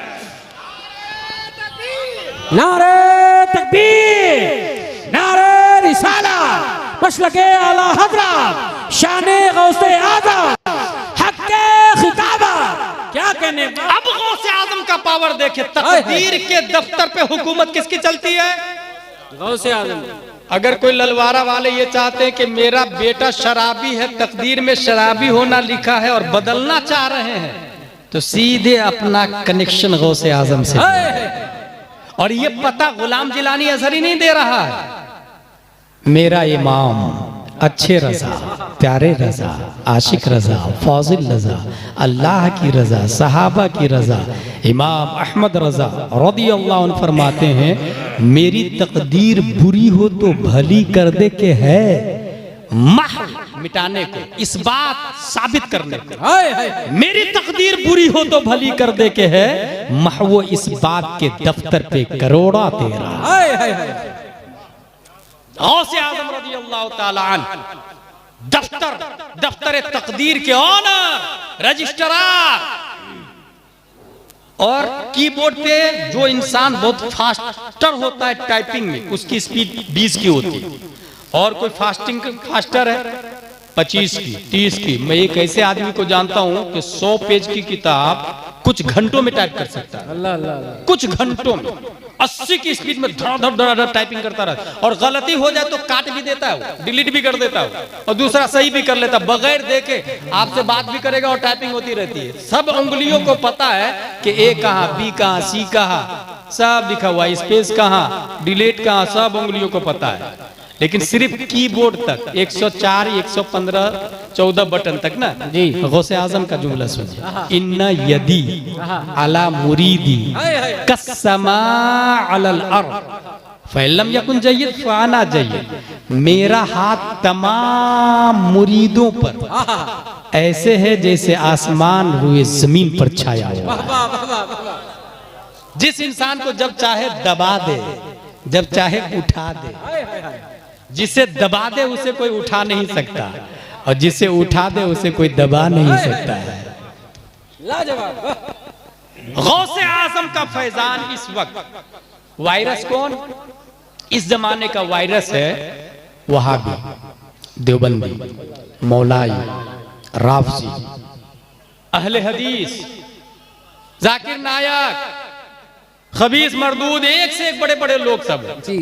नारे तकबीर, नारे रिसाला, मशलके आला हज़रत, शाने गौसे आज़म, हक़्क़े खिताबा। क्या कहने, अब गौसे आज़म का पावर देखे। तकदीर के दफ्तर पे हुकूमत किसकी चलती है? गौसे आज़म। अगर कोई ललवारा वाले ये चाहते हैं कि मेरा बेटा शराबी है, तकदीर में शराबी होना लिखा है और बदलना चाह रहे हैं, तो सीधे अपना कनेक्शन गौसे आज़म से। और ये पता गुलाम जिलानी अजहरी नहीं दे रहा है, मेरा इमाम अच्छे रजा, प्यारे रजा, आशिक रजा, फाजिल रजा, अल्लाह की रजा, सहाबा की रजा, इमाम अहमद रजा रज़ियल्लाहु अन्हु फरमाते हैं, मेरी तकदीर बुरी हो तो भली कर दे के है, महव मिटाने को, इस बात साबित करने को। मेरी तकदीर बुरी हो तो भली कर दे के है, महव इस बात के दफ्तर पे करोड़ा तेरा। गौसे आज़म रज़ियल्लाहु ताला अन्हु दफ्तर तकदीर के ऑनर, रजिस्ट्रार। और कीबोर्ड पे जो इंसान बहुत फास्टर होता है टाइपिंग में, उसकी स्पीड 20 की होती है, और कोई फास्टर है 25 की, 30 की। मैं एक ऐसे आदमी को जानता हूं कि 100 पेज की किताब कुछ घंटों में टाइप कर सकता है। अल्लाह अल्लाह, कुछ घंटों में 80 की स्पीड में धड़ टाइपिंग करता रहता है। और गलती हो जाए तो काट भी देता है, वो डिलीट भी कर देता है, और दूसरा सही भी कर लेता है, बगैर देखे आपसे बात भी करेगा और टाइपिंग होती रहती है। सब उंगलियों को पता है कि ए कहाँ, बी कहाँ, सी कहाँ, सब लिखा हुआ, स्पेस कहाँ, डिलीट कहाँ, सब उंगलियों को पता है। लेकिन सिर्फ कीबोर्ड तक 104, 115, 14 बटन तक ना जी। गौसे आज़म का जुमला सुनिए, इन्ना यदी अला मुरीदी कस्समा अलल अर्द फइल्लम यकुन जय्यद फाना जय्यद। मेरा हाथ तमाम मुरीदों पर ऐसे है जैसे आसमान हुए जमीन पर छाया हुआ। जिस इंसान को जब चाहे दबा दे, जब चाहे उठा दे, जिसे दबा दे उसे कोई उठा नहीं सकता, और जिसे उठा दे उसे कोई दबा नहीं सकता है। गौसे आज़म का फैजान इस वक्त। वायरस कौन? इस जमाने का वायरस है वहाबी, देवबंदी, मौलाई, राफजी, अहले हदीस, जाकिर नायक, खबीस मरदूद, एक से एक बड़े बड़े लोग सब जी।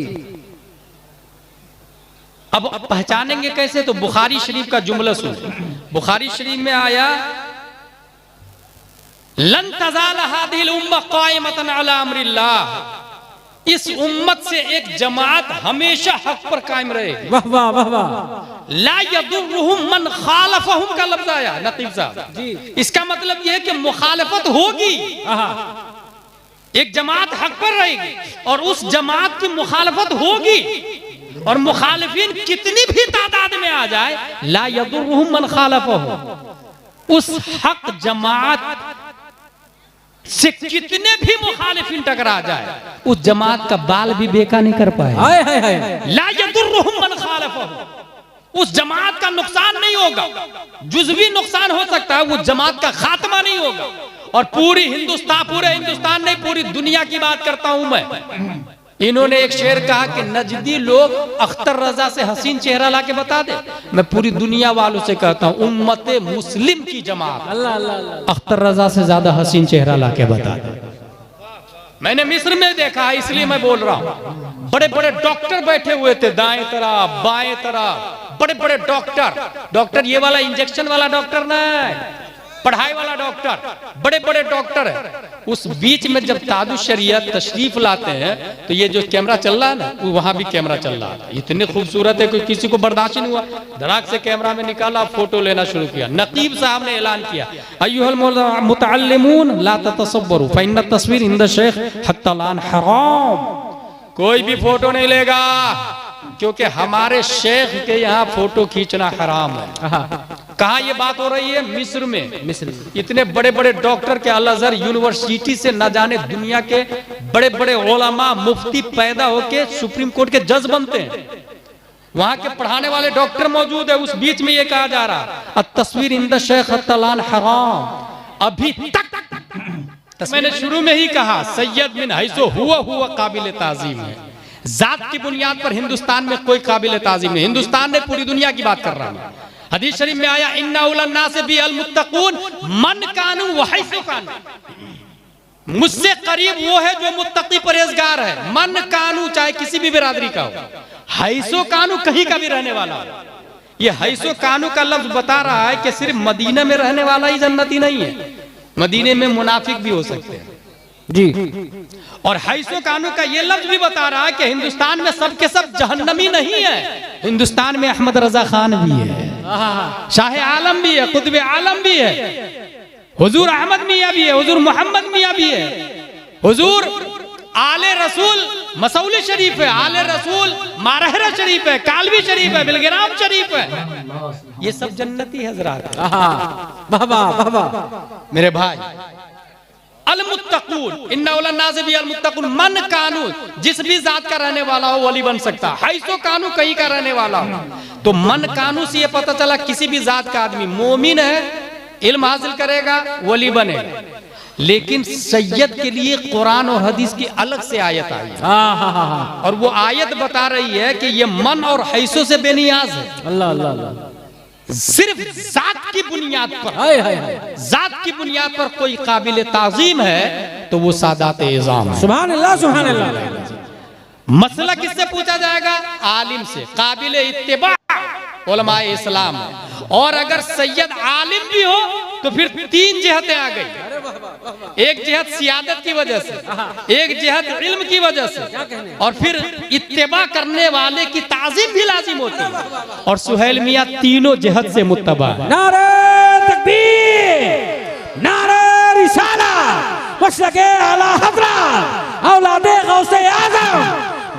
अब पहचानेंगे कैसे? तो बुखारी शरीफ का जुमला सुन। बुखारी शरीफ में आया, लन तज़ाल हादिल उम्मह क़ाइमतन अला अम्रिल्लाह, इस उम्मत से एक जमात हमेशा हक पर कायम रहेगी। वाह वाह वाह वाह। ला यदुर्रुहुम मन खालफहुम का लफ्ज आया नकीब साहब जी। इसका मतलब यह है कि मुखालफत होगी, एक जमात हक पर रहेगी और उस जमात की मुखालफत होगी, और मुखालिफिन कितनी भी तादाद में आ जाए, ला यदुर्रुहुम मन खालफहुम, उस हक जमात से कितने भी मुखालिफिन टकरा जाए, उस जमात का बाल भी बेका नहीं कर पाए। हाय हाय हाय। ला यदुर्रुहुम मन खालफहुम, उस जमात का नुकसान नहीं होगा, जुज़वी नुकसान हो सकता है, वो जमात का खात्मा नहीं होगा। और पूरे हिंदुस्तान नहीं, पूरी दुनिया की बात करता हूं मैं। इन्होंने एक शेर कहा कि नजदी लोग अख्तर रजा से हसीन चेहरा लाके बता दे, मैं पूरी दुनिया वालों से कहता हूं उम्मते मुस्लिम की जमात अल्लाह अल्लाह अल्लाह। अख्तर रजा से ज्यादा हसीन चेहरा लाके बता दे। मैंने मिस्र में देखा है, इसलिए मैं बोल रहा हूं। बड़े बड़े डॉक्टर बैठे हुए थे, दाएं तरफ बाएं तरफ, बड़े बड़े डॉक्टर ये वाला इंजेक्शन वाला डॉक्टर नहीं, पढ़ाई वाला डॉक्टर, बड़े बड़े डॉक्टर है। उस बीच में जब ताजु शरीयत तशरीफ लाते हैं तो ये जो कैमरा चल रहा है ना, वो वहां भी कैमरा चल रहा है, इतने खूबसूरत है कोई किसी को बर्दाश्त नहीं हुआ, धड़ाक से कैमरा में निकाला, फोटो लेना शुरू किया। नकीब साहब ने ऐलान किया, अय्युहल मुतअल्लिमून ला ततसव्वरू फइन्न तस्वीर इंद शेख हत्ता लान हराम, कोई भी फोटो नहीं लेगा क्योंकि हमारे शेख के यहाँ फोटो खींचना हराम है। कहाँ ये बात हो रही है? मिस्र में। इतने बड़े बड़े डॉक्टर के अल अज़हर यूनिवर्सिटी से न जाने दुनिया के बड़े बड़े उलमा मुफ्ती पैदा होके सुप्रीम कोर्ट के जज बनते हैं, वहां के पढ़ाने वाले डॉक्टर मौजूद है। उस बीच में ये कहा जा रहा तस्वीर इंद शेख तलान हराम। अभी तक मैंने शुरू में ही कहा सैयद बिन हैसो हुआ काबिल ताजीम है, जात की बुनियाद पर हिंदुस्तान में कोई काबिल ताजीम नहीं। हिंदुस्तान ने पूरी दुनिया की बात कर रहा है। हदीस शरीफ में आया इन्ना उलन नास बि अल मुत्तकून मन कानू व हैसु कानू, मुझसे करीब वो है जो मुत्तकी परहेजगार है। मन कानू चाहे किसी भी बिरादरी का हो, हैसु कानू कहीं का भी रहने वाला हो। ये हैसु कानू का लफ्ज बता रहा है कि सिर्फ मदीना में रहने वाला ही जन्नती नहीं है, मदीने में मुनाफिक भी हो सकते हैं जी। और हैसो कानू का ये लफ्ज भी बता रहा है कि हिंदुस्तान में सब के सब जहन्नमी नहीं है, हिंदुस्तान में अहमद रजा खान भी है, शाह आलम भी है, कुतुब आलम भी है, हुजूर अहमद मियां भी है, हुजूर मोहम्मद मियां भी है, हुजूर आले रसूल मसौली शरीफ है, आले रसूल मारहरा शरीफ है, कालवी शरीफ है, बिलग्राम शरीफ है, ये सब जन्नती हजरात। मेरे भाई अल मुत्तकून इन्ना उलन नास बि अल मुत्तकून मन कानू, जिस भी जात का रहने वाला हो वली बन सकता। हैसो कानू कहीं का रहने वाला हो, तो मन कानू से ये पता चला किसी भी जात का आदमी मोमिन है, इल्म हासिल करेगा, वली बने। लेकिन सैयद के लिए कुरान और हदीस की अलग से आयत आई है, और वो आयत बता रही है कि ये मन और हैसो से बेनियाज है। अल्लाह अल्लाह अल्लाह। सिर्फ जात की बुनियाद पर, जात की बुनियाद पर कोई काबिल ताजीम है तो वो सादात इज़ाम है। सुभान अल्लाह सुभान अल्लाह। मसला किससे पूछा जाएगा? आलिम से, काबिल इत्तिबा उलमाए इस्लाम। और अगर सैयद आलिम भी हो तो फिर तीन जिहतें आ गई, एक जिहत सियादत की वजह से, एक जिहत इल्म की वजह से, और फिर इत्तिबा करने वाले की ताजीम भी लाजिम होती है। और सुहेल मियां तीनों जिहत से मुत्तबा है। नारे तकबीर, नारे रिसाला, मसलके आला हज़रत औलादे गौसे आज़म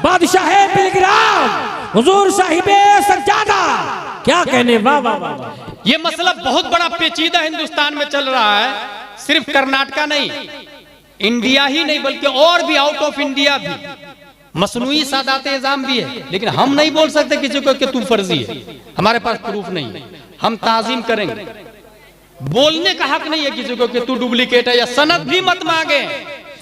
बादशाह बिलग्राम हुजूर साहिबे सज्जादा, क्या कहने। वाह वाह वाह। ये मसला बहुत बड़ा पेचीदा हिंदुस्तान में चल रहा है, सिर्फ कर्नाटका नहीं, इंडिया ही नहीं बल्कि और भी आउट ऑफ इंडिया भी मसनूई सादात इज़ाम भी है। लेकिन हम नहीं बोल सकते किसी को कि तू फर्जी है, हमारे पास प्रूफ नहीं है, हम ताजीम करेंगे। बोलने का हक नहीं है किसी को कि तू डुप्लीकेट है, या सनद भी मत मांगे,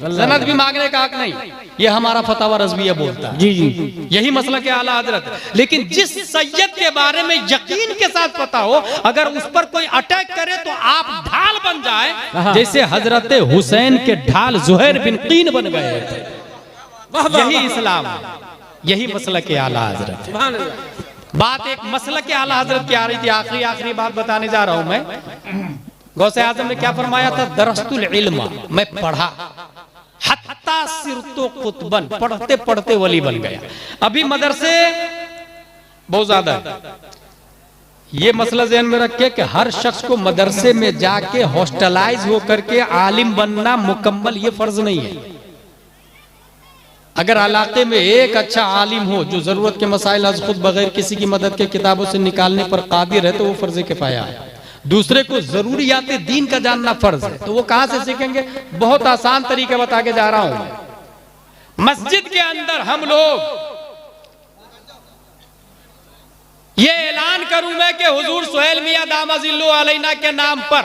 सनद भी मांगने का हक नहीं, ये हमारा फतावा रज़विया बोलता है। जी जी, यही मसला के आला हजरत। लेकिन जिस सैयद के बारे में यकीन के साथ पता हो, अगर उस पर कोई अटैक करे तो आप ढाल बन जाए, जैसे हजरत हुसैन के ढाल ज़ुहैर बिन क़ीन बन गए थे। यही इस्लाम है, यही मसला के आला हजरत। बात एक मसला के आला हजरत की आ रही थी, आखिरी बात बताने जा रहा हूं मैं। गौसे आजम ने क्या फरमाया था? दरस्तुल इल्मा, मैं पढ़ा, हत्ता सिरतो कुतबन, पढ़ते पढ़ते वली बन गया। अभी मदरसे बहुत ज्यादा है। ये मसला ज़हन में रखे कि हर शख्स को मदरसे में जाके हॉस्टलाइज होकर के आलिम बनना मुकम्मल ये फर्ज नहीं है। अगर इलाके में एक अच्छा आलिम हो जो जरूरत के मसाइल आज खुद बगैर किसी की मदद के किताबों से निकालने पर कादिर है तो वो फर्ज किफाया है। दूसरे को जरूरियात दीन का जानना फर्ज है। तो वो कहां से सीखेंगे? बहुत आसान तरीके बता के जा रहा हूं। मस्जिद के अंदर हम लोग ये ऐलान करूं मैं कि हुजूर सुहेल मियां दामाजिल्लु अलैना के नाम पर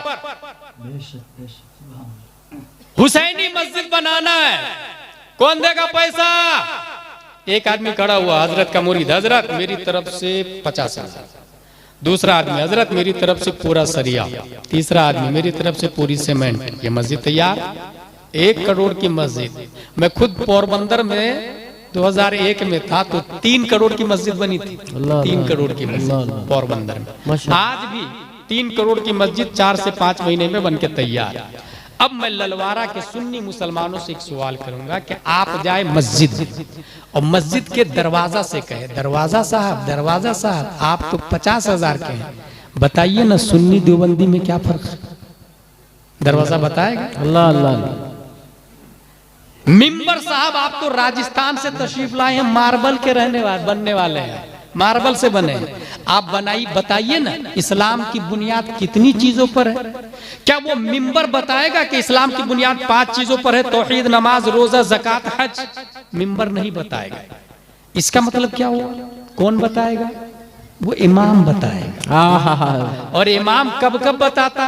हुसैनी मस्जिद बनाना है। कौन देगा पैसा? एक आदमी खड़ा हुआ, हजरत का मुरीद, हजरत मेरी तरफ से 50,000। दूसरा आदमी, हजरत मेरी तरफ से पूरा सरिया। तीसरा आदमी, मेरी तरफ से पूरी सीमेंट। ये मस्जिद तैयार, 1 करोड़ की मस्जिद। मैं खुद पोरबंदर में 2001 में था तो 3 करोड़ की मस्जिद बनी थी। 3 करोड़ की मस्जिद पोरबंदर में। आज भी 3 करोड़ की मस्जिद 4 से 5 महीने में बनके तैयार। अब मैं ललवारा के सुन्नी मुसलमानों से एक सवाल करूंगा कि आप जाए मस्जिद और मस्जिद के दरवाजा से कहे, दरवाजा साहब, दरवाजा साहब, आप तो 50,000 के हैं, बताइए ना सुन्नी देवबंदी में क्या फर्क है? दरवाजा बताएगा? अल्लाह अल्लाह। मिंबर साहब, आप तो राजस्थान से तशरीफ लाए हैं, मार्बल के बनने वाले हैं, मार्बल से बने हैं। आप बताइए ना इस्लाम की बुनियाद कितनी चीजों पर है? क्या वो मिंबर बताएगा कि इस्लाम की बुनियाद 5 चीजों पर है? तौहीद, नमाज, रोजा, ज़कात, हज। मिंबर नहीं बताएगा। इसका मतलब क्या हुआ? कौन बताएगा? वो इमाम बताएगा। और इमाम कब कब बताता?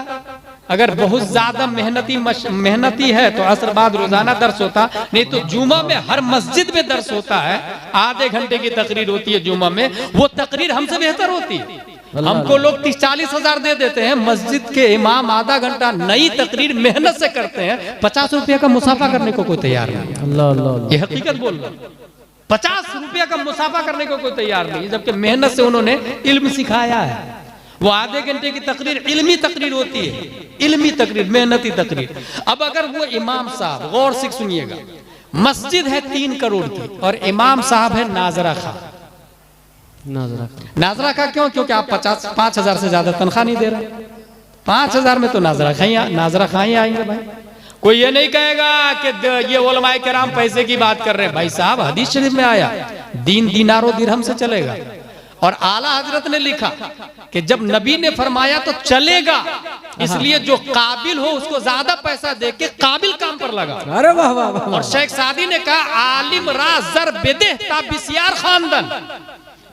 अगर बहुत ज्यादा मेहनती है तो असर बाद रोजाना दर्स होता, नहीं तो जुमा में हर मस्जिद में दर्स होता है। आधे घंटे की तकरीर होती है जुमा में, वो तकरीर हमसे बेहतर होती है। हमको लोग 30-40 हजार दे देते हैं, मस्जिद के इमाम आधा घंटा नई तकरीर मेहनत से करते हैं, 50 रुपया का मुसाफा करने को कोई तैयार नहीं। अल्लाह अल्लाह, ये हकीकत बोल रहा हूं। 50 रुपया का मुसाफा करने को कोई तैयार नहीं, जबकि मेहनत से उन्होंने इल्म सिखाया है। वो आधे घंटे की तकरीर इल्मी तकरीर होती है, इल्मी तकरीर, मेहनती तकरीर। अब अगर वो इमाम साहब, गौर से सुनिएगा, मस्जिद है 3 करोड़ की और इमाम साहब है नाजरा खा। नाजरा खा क्यों? क्योंकि आप 5,000 से ज्यादा तनख्वाह नहीं दे रहे। 5,000 में तो नाजरा खा ही आएंगे भाई। कोई ये नहीं कहेगा कि ये उलमाए किराम पैसे की बात कर रहे हैं। भाई साहब, हदीस शरीफ में आया दीन दीनारो दिरहम से चलेगा। और आला हजरत ने लिखा कि जब नबी ने फरमाया तो चलेगा, इसलिए जो काबिल हो उसको ज्यादा पैसा दे के काबिल काम पर लगा। अरे वाह वाह वाह। और शेख सादी ने कहा आलिम रा जर बेदेहता बिसियार खानदन।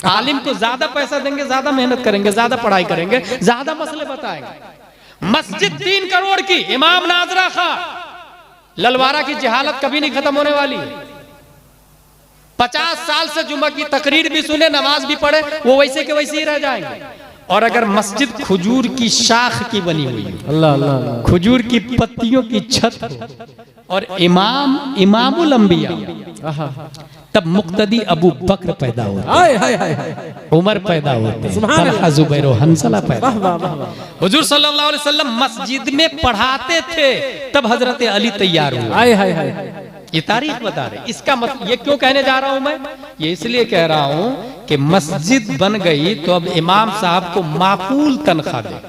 आलिम को ज्यादा पैसा देंगे, ज्यादा मेहनत करेंगे, ज्यादा पढ़ाई करेंगे, ज्यादा मसले बताएंगे। मस्जिद 3 करोड़ की, इमाम नाजरा खा। ललवारा की जहालत कभी नहीं खत्म होने वाली है। 50 साल से जुमा की तकरीर भी सुने, नमाज भी पढ़े, वो वैसे के वैसे ही रह जाएंगे। और अगर मस्जिद खजूर की शाख की बनी हुई है, अल्लाह अल्लाह, खजूर की पत्तियों की छत हो और इमामुल अंबिया, तब मुक्तदी अबू बकर पैदा होते, उमर पैदा होते, तलहा, जुबैर और हंसला पैदा। हुजूर सल्लल्लाहु अलैहि वसल्लम मस्जिद में पढ़ाते थे, तब हजरत अली तैयार हुए। ये तारीख बता रहे। इसका मतलब ये क्यों कहने जा रहा हूं मैं? ये इसलिए कह रहा हूं कि मस्जिद बन गई तो अब इमाम साहब को माकूल तनख्वाह दे।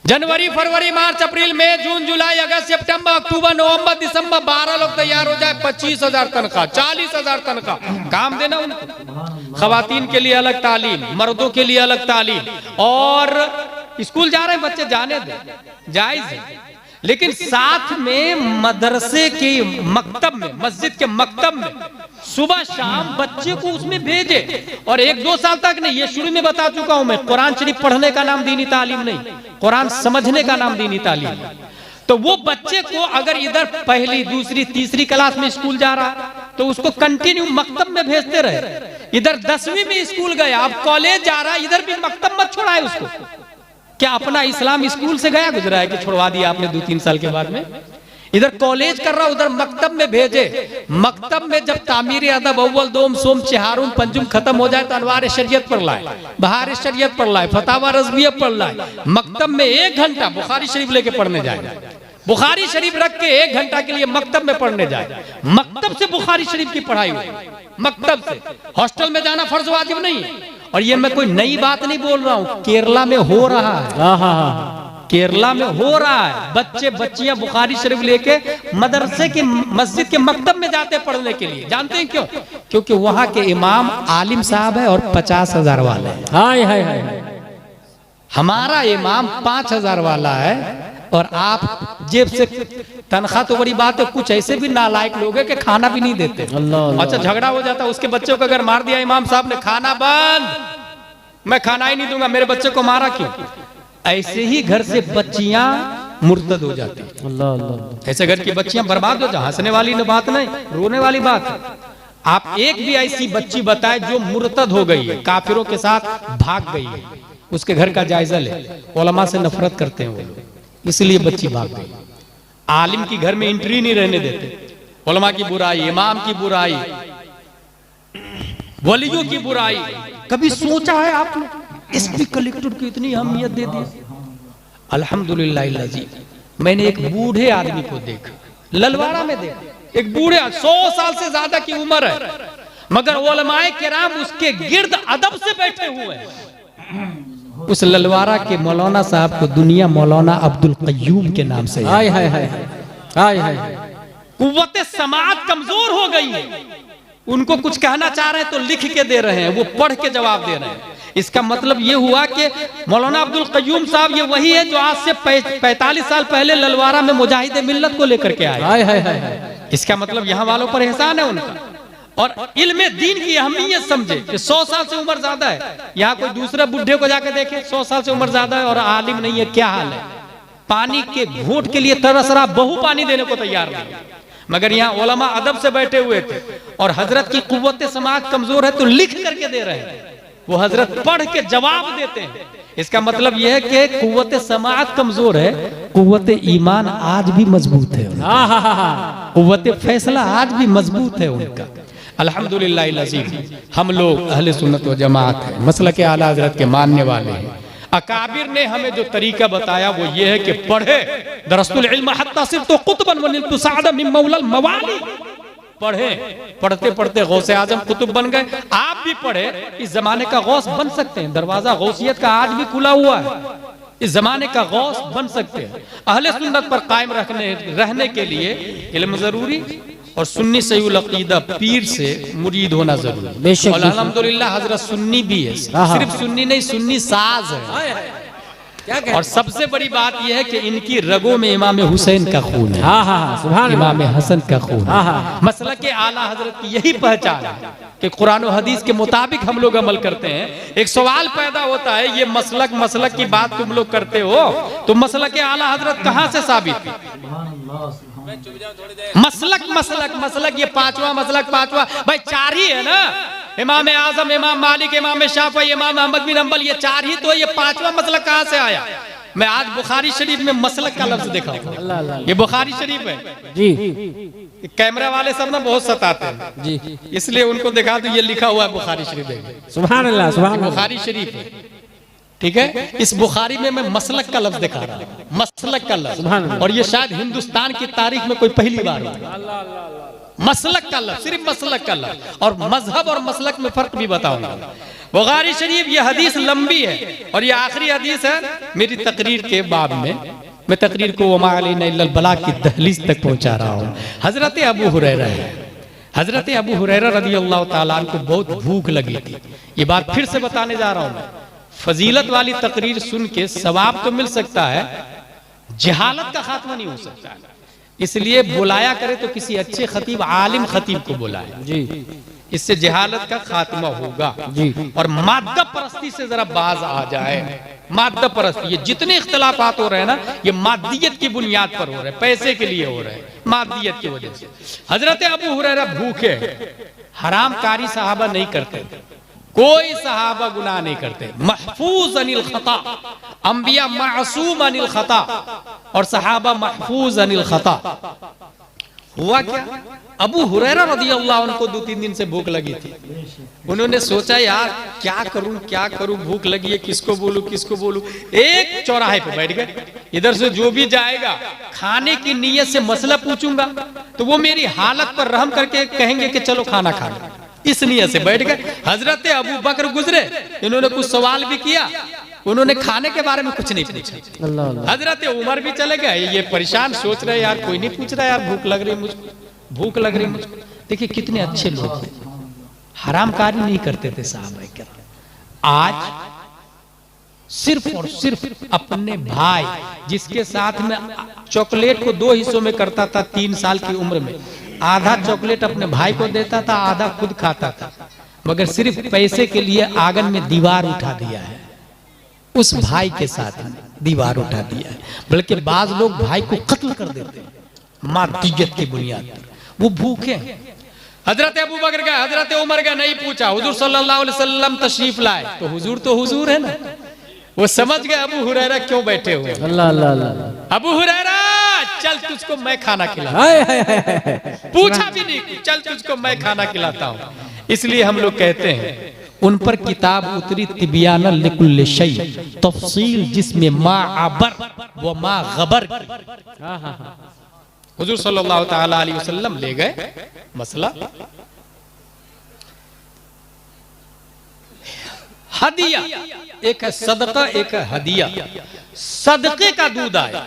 जनवरी, फरवरी, मार्च, अप्रैल, मई, जून, जुलाई, अगस्त, सितंबर, अक्टूबर, नवंबर, दिसंबर 12 लोग तैयार हो जाए, 25,000 तनख्वाह, 40,000 तनख्वाह। काम देना उनको। खवातीन के लिए अलग तालीम, मर्दों के लिए अलग तालीम। और स्कूल जा रहे हैं बच्चे, जाने दे, जायज है। लेकिन साथ में मदरसे के मकतब में, मस्जिद के मकतब में सुबह शाम बच्चे को उसमें भेजे। और 1-2 साल तक नहीं, ये शुरू में बता चुका हूं मैं, कुरान शरीफ पढ़ने का नाम दीनी तालीम नहीं, कुरान समझने का नाम दीनी तालीम। तो वो बच्चे को अगर इधर पहली, दूसरी, तीसरी क्लास में स्कूल जा रहा तो उसको कंटिन्यू मकतब में भेजते रहे। इधर 10वीं में स्कूल गया, अब कॉलेज जा रहा है, इधर भी मकतब मत छोड़ाए उसको। क्या अपना इस्लाम स्कूल से गया गुजरा है कि छुड़वा दिया आपने 2-3 साल के बाद में? इधर कॉलेज कर रहा, उधर मकतब में भेजे। मकतब में जब तामीर अदब अव्वल दोम सोम चिहारुम पंजुम खत्म हो जाए तो अनवार शरीयत पढ़ लाए, बहार शरीयत पढ़ लाए, फतावा रज़विया पढ़ लाए। मकतब में 1 घंटा बुखारी शरीफ लेके पढ़ने जाए, बुखारी शरीफ रख के 1 घंटा के लिए मकतब में पढ़ने जाए। मकतब से बुखारी शरीफ की पढ़ाई हो, मकतब से। हॉस्टल में जाना फर्ज वाजिब नहीं है। और ये मैं कोई नई बात नहीं बोल रहा हूँ, केरला में हो रहा है, केरला में हो रहा है। बच्चे बच्चियां बुखारी शरीफ लेके मदरसे के मस्जिद के मकतब में जाते पढ़ने के लिए। जानते हैं क्यों? क्योंकि वहां के इमाम आलिम साहब है और 50,000 वाले हैं। हाय हाय हाय। हमारा इमाम 5,000 वाला है और आप जेब से तनख्वाह तो बड़ी बात है, कुछ ऐसे भी नालायक लोग हैं कि खाना भी नहीं देते। अच्छा झगड़ा हो जाता, उसके बच्चों को अगर मार दिया इमाम साहब ने, खाना बंद, मैं खाना ही नहीं दूंगा, मेरे बच्चे को मारा क्यों? ऐसे ही घर से बच्चियां मुर्तद हो जाती। अल्लाह अल्लाह। ऐसे घर की बच्चियां बर्बाद हो जाए, हंसने वाली बात नहीं, रोने वाली बात है। आप एक भी ऐसी बच्ची बताए जो मुर्तद हो गई है, काफिरों के साथ भाग गई है, उसके घर का जायजा ले। उलमा से नफरत करते हैं वो लोग, इसलिए बच्ची भाग गई। आलिम की घर में एंट्री नहीं रहने देते। उलमा की बुराई, इमाम की बुराई, वलियों की बुराई। कभी सोचा है आपने एसपी कलेक्टर को इतनी अहमियत दे दी? अल्हम्दुलिल्लाह जी, मैंने एक बूढ़े आदमी को देखा, ललवाड़ा में देखा, एक बूढ़े 100 साल से ज्यादा की उम्र है, मगर उलमाए किराम उसके गिर्द अदब से बैठे हुए हैं। उस ललवाड़ा के मौलाना साहब को दुनिया मौलाना अब्दुल कय्यूम के नाम से। हाय हाय हाय हाय हाय। कुव्वते समाअत कमजोर हो गई है, उनको कुछ कहना चाह रहे हैं तो लिख के दे रहे हैं, वो पढ़ के जवाब दे रहे हैं। इसका मतलब ये हुआ कि मौलाना अब्दुल कय्यूम साहब ये वही है जो आज से 45 साल पहले ललवाड़ा में मुजाहिदे मिल्लत को लेकर के आए। हाय हाय हाय। इसका मतलब यहाँ वालों पर एहसान है उनका, और इल्मे दीन की अहमियत समझे कि 100 साल से उम्र ज्यादा है। यहाँ कोई दूसरे बुढ़े को जाके देखे 100 साल से उम्र ज्यादा है और आलिम नहीं है, क्या हाल है? पानी के घूंट के लिए तरस रहा, बहु पानी देने को तैयार नहीं। मगर यहाँ उलमा अदब से बैठे हुए थे और हजरत की कुव्वत समाअत कमजोर है तो लिख करके दे रहे हैं, वो हजरत पढ़ के जवाब देते हैं। इसका मतलब यह है कि कुव्वत समाअत कमजोर है, कुव्वत ईमान आज भी मजबूत है, कुव्वत फैसला आज भी मजबूत है उनका। अल्हम्दुलिल्लाह अज़ीज़, हम लोग अहले सुन्नत व जमात है, मसलक आला हजरत के मानने वाले हैं। अकाबिर ने हमें जो तरीका बताया वो ये है कि पढ़े, दरस्तुल इल्म हत्ता सिर्फ कुतुबन व निलतु सादा मिन मौलल मवाली। पढ़े, पढ़ते पढ़ते गौसे आजम कुतुब बन गए। आप भी पढ़े, इस जमाने का गौस बन सकते हैं। दरवाजा गौसियत का आज भी खुला हुआ है, इस जमाने का गौस बन सकते हैं। अहले सुन्नत पर कायम रहने के लिए इल्म जरूरी और सुन्नी सहीउल अकीदा पीर से मुरीद होना जरूरी। और अल्हम्दुलिल्लाह हजरत सुन्नी भी है, सिर्फ सुन्नी नहीं, सुन्नी साज है। और सबसे बड़ी बात यह है कि इनकी रगों में इमाम हुसैन का खून है, सुभान इमाम हसन का खून है। मसलक आला हजरत की यही पहचान है कि कुरान और हदीस के मुताबिक हम लोग अमल करते हैं। एक सवाल पैदा होता है, ये मसलक की बात तुम लोग करते हो तो मसलक आला हजरत कहाँ से साबित है? मसलक ये पांचवा मसलक, पांचवा भाई 4 ही है ना, इमाम आजम, इमाम मालिक, इमाम शाफी, इमाम अहमद बिन हंबल, ये 4 ही तो। ये 5वां मसलक कहाँ से आया? मैं आज बुखारी शरीफ में मसलक का लफ्ज देखा, ये बुखारी शरीफ है जी। कैमरा वाले सब ना बहुत सताते हैं जी, इसलिए उनको दिखा दो, ये लिखा हुआ है बुखारी शरीफ, सुभान अल्लाह, सुभान अल्लाह, बुखारी शरीफ है, ठीक है। इस बुखारी में मैं मसलक का लफ्ज दिखा रहा हूँ, मसलक का लफ्ज, और ये शायद हिंदुस्तान की तारीख में कोई पहली बार हुआ। मसलक का लफ्ज, सिर्फ मसलक का लफ्ज, और मजहब और मसलक में फर्क भी बताऊंगा। बुखारी शरीफ ये हदीस लंबी है और ये आखिरी हदीस है मेरी तकरीर के बाब में। मैं तकरीर को वमा अलैना इल्लल बलाग की दहलीज तक पहुंचा रहा हूँ। हजरत अबू हुरैरा है, हजरत अबू हुरैरा रज़ियल्लाहु ताला अन्हु को बहुत भूख लगी थी। ये बात फिर से बताने जा रहा हूँ मैं। फजीलत वाली तकरीर सुन के सवाब तो मिल सकता है, जहालत का खात्मा नहीं हो सकता है। इसलिए बुलाया करे तो किसी अच्छे खतीब, आलिम खतीब को बुलाए जी, इससे जहालत का खात्मा होगा जी। और माद्दा परस्ती से जरा बाज आ जाए। माद्दा परस्ती, ये जितने इख्तिलाफात हो रहे हैं ना, ये मादियत की बुनियाद पर हो रहे हैं, पैसे के लिए हो रहे हैं, मादियत की वजह से। हजरत अबू हुरैरा भूखे, हराम कारी साहबा नहीं करते, कोई सहाबा गुनाह नहीं करते। महफूज अनिल खता, अंबिया मासूम अनिल खता और सहाबा महफूज अनिल खता। हुआ क्या, अबू हुरैरा रज़ियल्लाहु अन्हु को 2-3 दिन से भूख लगी थी। उन्होंने सोचा यार क्या करूं, भूख लगी है, किसको बोलूं। एक चौराहे पे बैठ गए। इधर से जो भी जाएगा खाने की नीयत से मसला पूछूंगा तो वो मेरी हालत पर रहम करके कहेंगे कि चलो खाना खा लो, इस नियत से बैठ गए। हजरत अबू बकर गुजरे, इन्होंने कुछ सवाल भी किया, उन्होंने खाने के बारे में कुछ नहीं पूछा। हजरत उमर भी चले गए, ये परेशान सोच रहे यार कोई नहीं पूछ रहा यार, भूख लग रही मुझको। देखिए कितने अच्छे लोग थे, हरामकारी नहीं करते थे साहब किराम। आज सिर्फ और सिर्फ अपने भाई, जिसके साथ में चॉकलेट को 2 हिस्सों में करता था 3 साल की उम्र में, आधा चॉकलेट अपने भाई को देता था, आधा खुद खाता था, मगर सिर्फ पैसे के लिए आंगन में दीवार उठा दिया है। उस भाई के साथ दीवार उठा दिया है। बल्कि बाज लोग भाई को कत्ल कर देते हैं मादियत की बुनियाद पर। वो भूखे हैं। हजरत अबू बकर का, हजरत उमर का नहीं पूछा, हुजूर सल्लल्लाहु अलैहि वसल्लम तशरीफ लाए तो हुजूर है ना, वो समझ गए अबू हुरैरा क्यों बैठे हुए। अल्लाह अल्लाह अल्लाह। अबू हुरैरा चल तुझको मैं खाना खिलाता, पूछा भी नहीं, चल तुझको मैं खाना खिलाता हूँ। इसलिए हम लोग कहते हैं उन पर किताब उतरी तिबियाना लिकुल्लि शै, तफसील जिसमें मा अबर व मा गबर। हुजूर सल्लल्लाहु ताला अलैहि वसल्लम ले गए मसला हदिया, एक है सदका, एक है हदिया। सदके का दूध आया,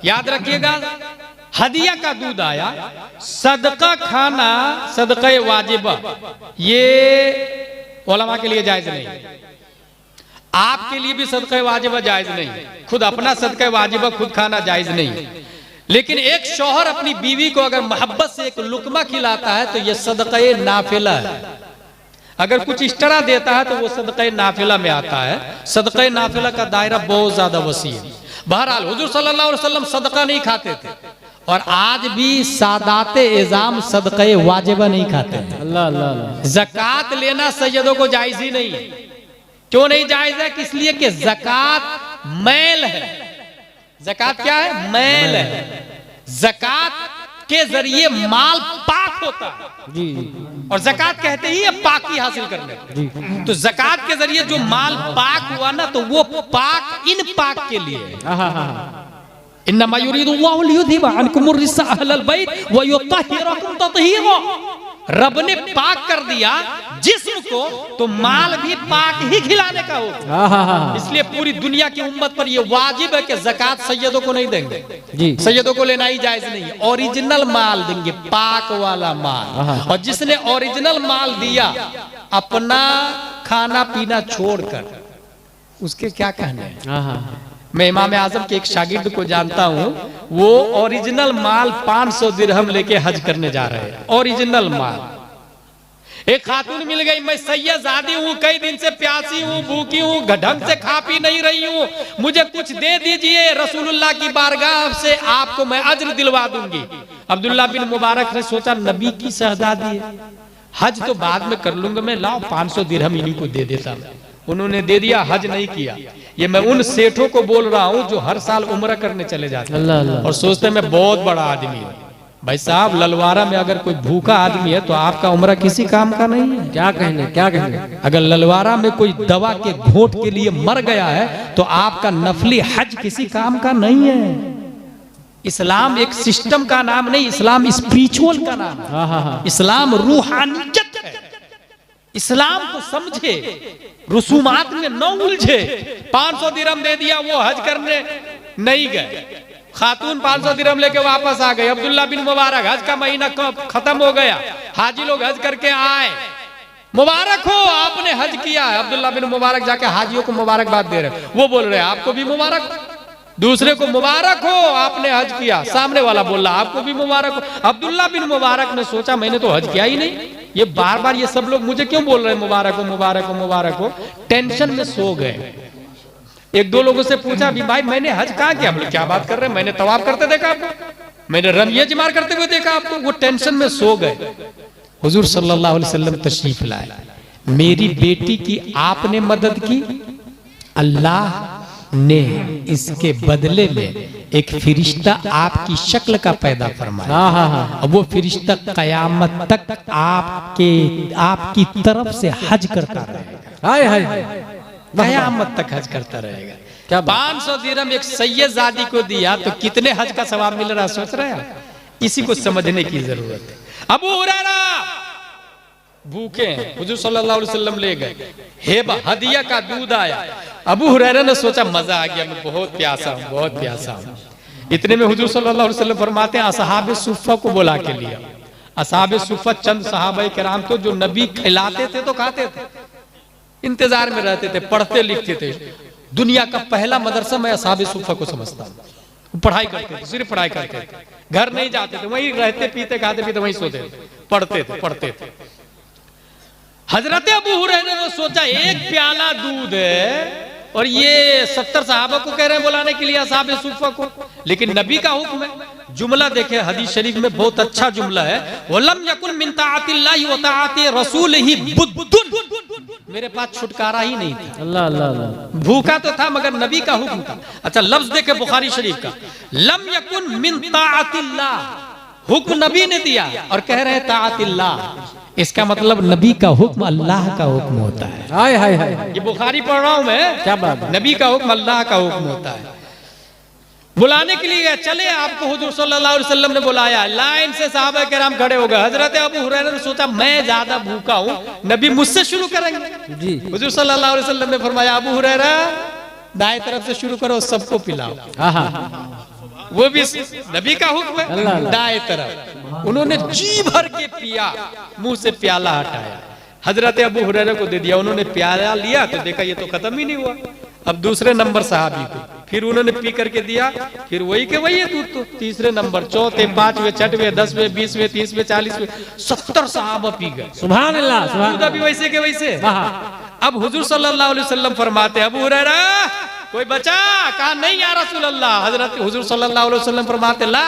याद रखिएगा, हदिया का दूध आया। सदका खाना, सदका वाजिबा, ये उलमा के लिए जायज नहीं, आपके लिए भी सदका वाजिबा जायज नहीं, खुद अपना सदका वाजिबा खुद खाना जायज नहीं। लेकिन एक शौहर अपनी बीवी को अगर मोहब्बत से एक लुकमा खिलाता है तो यह सदका नाफिला है। अगर कुछ एक्स्ट्रा देता है तो वो सदका नाफिला में आता है। सदका नाफिला का दायरा बहुत ज्यादा वसी है। बहरहाल हुजूर सल्लल्लाहु अलैहि वसल्लम सदका नहीं खाते थे और आज भी सादाते इज़ाम सदका वाजिबा नहीं खाते हैं। अल्लाह अल्लाह। ज़कात लेना सैयदों को जायज ही नहीं है। क्यों नहीं जायज है? इसलिए कि ज़कात मैल है। ज़कात क्या है? मैल है। ज़कात के जरिए माल पाक होता है जी, और ज़कात कहते ही है पाकी हासिल करने जी। तो ज़कात के जरिए जो माल पाक हुआ ना, तो वो पाक इन पाक के लिए। इन्नमा युरीदुल्लाहु लियुज़हिबा अन्कुमुर रिज्सा अहलल बैत व युत्तहिरकुम तत्हीरा। रब ने पाक कर दिया जिस्म को, तो माल भी पाक ही खिलाने का होगा। इसलिए पूरी दुनिया की उम्मत पर यह वाजिब है कि ज़कात सैयदों को नहीं देंगे जी, सैयदों को लेना ही जायज नहीं है। ओरिजिनल माल देंगे, पाक वाला माल। और जिसने ओरिजिनल माल दिया अपना खाना पीना छोड़कर, उसके क्या कहने हैं। मैं इमाम आजम के एक शागिर्द को जानता हूँ, वो ओरिजिनल माल 500 दिरहम लेके हज करने जा रहे हैं। ओरिजिनल माल। एक खातून मिल गई, मैं सैयदादी हूँ, कई दिन से प्यासी हूँ, भूखी हूँ, ढंग से खा पी नहीं रही हूँ, मुझे कुछ दे दीजिए, रसूलुल्लाह की बारगाह से आपको मैं अज्र दिलवा दूंगी। अब्दुल्ला बिन मुबारक ने सोचा नबी की शहजादी है, हज तो बाद में कर लूंगा मैं, लाओ 500 दिरहम इन्हीं को दे देता हूँ। उन्होंने दे दिया, हज नहीं किया। ये मैं उन सेठों को बोल रहा हूँ जो हर साल उम्रा करने चले जाते हैं और सोचते हैं मैं बहुत बड़ा आदमी हूँ। भाई साहब, ललवारा में अगर कोई भूखा आदमी है तो आपका उम्रा किसी काम का नहीं है। क्या कहने। अगर ललवारा में कोई दवा के घोट के लिए मर गया है तो आपका नफली हज किसी काम का नहीं है। इस्लाम एक सिस्टम का नाम नहीं, इस्लाम स्पिरिचुअल का नाम है। इस्लाम रूहानियत है। इस्लाम को समझे, रसूमात में न उलझे। 500 दिरहम दे दिया, वो हज करने नहीं गए। खातून 500 दिरहम लेके वापस आ गए। अब्दुल्ला बिन मुबारक, हज का महीना खत्म हो गया, हाजी लोग हज करके आए, मुबारक हो आपने हज किया है। अब्दुल्ला बिन मुबारक जाके हाजियों को मुबारकबाद दे रहे, वो बोल रहे आपको भी मुबारक, दूसरे को मुबारक हो आपने हज किया, सामने वाला बोल रहा आपको भी मुबारक हो। अब्दुल्ला बिन मुबारक ने सोचा मैंने तो हज किया ही नहीं, ये बार बार ये सब लोग मुझे क्यों बोल रहे हैं मुबारक हो मुबारक हो मुबारक हो। टेंशन में सो गए। एक दो लोगों से पूछा भी भाई मैंने हज कहाँ किया? बोले क्या बात कर रहे हैं, मैंने तवाफ करते देखा आपको, मैंने रमिया जमार करते हुए देखा आपको। वो टेंशन में सो गए। हुजूर सल्लल्लाहु अलैहि वसल्लम तशरीफ लाए, मेरी बेटी की आपने मदद की, अल्लाह ने इसके बदले में एक फिरिश्ता आपकी शक्ल का पैदा फरमाया। और वो फिरिश्ता कयामत तक आपकी तरफ से हज करता रहेगा। हाय हाय हाय, कयामत तक हज करता रहेगा। क्या 500 दिरहम एक सैयदजादी को दिया तो कितने हज का सवाब मिल रहा, सोच रहे हैं? इसी को समझने की जरूरत है। अबू हुरैरा भूखे हैं, हुजूर सल्लल्लाहु अलैहि वसल्लम ले गए, हेबा हदिया का दूध आया। अबू हुरैरा ने सोचा मजा आ गया, मैं बहुत प्यासा हूँ, बहुत प्यासा हूँ। इतने में हुजूर सल्लल्लाहु अलैहि वसल्लम फरमाते हैं असहाबे सुफ़ा को बुला के लिया। असहाबे सुफ़ा चंद सहाबाए किराम तो जो नबी खिलाते थे तो खाते थे, इंतजार में रहते थे, पढ़ते लिखते थे। दुनिया का पहला मदरसा मैं असहाबे सुफ़ा को समझता हूँ। पढ़ाई करते थे, सिर्फ पढ़ाई करते थे, घर नहीं जाते थे, वहीं रहते पीते खाते पीते वहीं सोते थे, पढ़ते थे। हजरत अबू हुरैरा ने सोचा एक प्याला दूध है और ये 70 सहाबा को कह रहे हैं बुलाने के लिए, असहाबे सुफ़ा को, लेकिन नबी का हुक्म है। जुमला देखे हदीस शरीफ में, बहुत अच्छा जुमला है, वलम यकुन मिन ताअतिल्लाहि व ताअति रसूलिही बुद्दुन, मेरे पास छुटकारा ही नहीं था। अल्लाह अल्लाह अल्लाह, भूखा तो था मगर नबी का हुक्म था। अच्छा लफ्ज देखे बुखारी शरीफ का, लम यकुन मिन ताअतिल्लाह, हुक्म नबी ने दिया और कह रहे हैं ताअतिल्लाह, इसका मतलब नबी का हुक्म अल्लाह का हुक्म होता है। हाय हाय हाय, ये बुखारी पढ़ रहा हूं मैं, क्या बात है? नबी का हुक्म अल्लाह का हुक्म होता है। बुलाने के लिए चले, आपको हुजूर सल्लल्लाहु अलैहि वसल्लम ने बुलाया, लाइन से सहाबा किराम खड़े हो गए। हजरत अबू हुरैरा ने सोचा मैं ज्यादा भूखा हूं, नबी मुझसे शुरू करेंगे जी। हुजूर सल्लल्लाहु अलैहि वसल्लम ने फरमाया अबू हुरैरा दाएं तरफ से शुरू करो, सबको पिलाओ। वो भी नबी का हुक्म है, दाएं तरफ। उन्होंने जी भर के पिया, मुंह से प्याला हटाया, हजरत अबू हुरैरा को दे दिया। उन्होंने प्याला लिया तो देखा ये तो खत्म ही नहीं हुआ। अब दूसरे नंबर सहाबी को फिर उन्होंने पी करके दिया, फिर वही के वही है दूध। तो तीसरे नंबर, चौथे, पांचवे, छठवें, 10वें, 20वें, 30वें, 40वें, 70 सहाबा पी गए। सुभान अल्लाह, सुभान दूध अभी वैसे के वैसे। अब हुजूर सल्लल्लाहु अलैहि वसल्लम फरमाते अबू हुरैरा कोई बचा? कहा नहीं या रसूल अल्लाह। हजरत हुजूर सल्लल्लाहु अलैहि वसल्लम फरमाते ला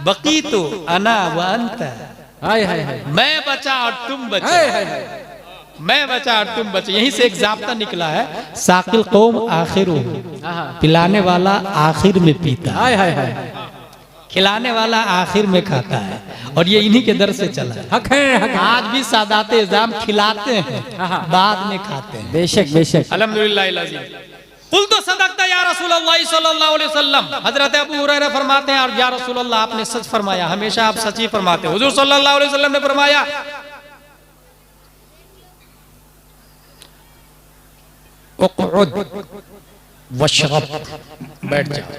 बकी तो अना व अंत, हाय हाय हाय, मैं बचा और तुम बचे, मैं बचा और तुम बचे। यहीं से एक जाब्ता निकला है, साकिल कौम आखिरू, पिलाने वाला आखिर में पीता है, हाय हाय हाय, खिलाने वाला आखिर में खाता है। और ये इन्हीं के दर से चला है। हक है, हक है। आज भी सादाते इज़ाम खिलाते हैं, बाद में खाते हैं। बेशक बेशक, अल्हम्दुलिल्लाह अज़ीम। कुल तो सदक़ता या रसूलल्लाह सल्लल्लाहु अलैहि वसल्लम। हजरत अबू हुरैरा फरमाते हैं और या रसूलल्लाह आपने सच फरमाया, हमेशा आप सच ही फरमाते हैं। हुजूर सल्लल्लाहु अलैहि वसल्लम ने फरमाया उक़उद वशरब, बैठ जाओ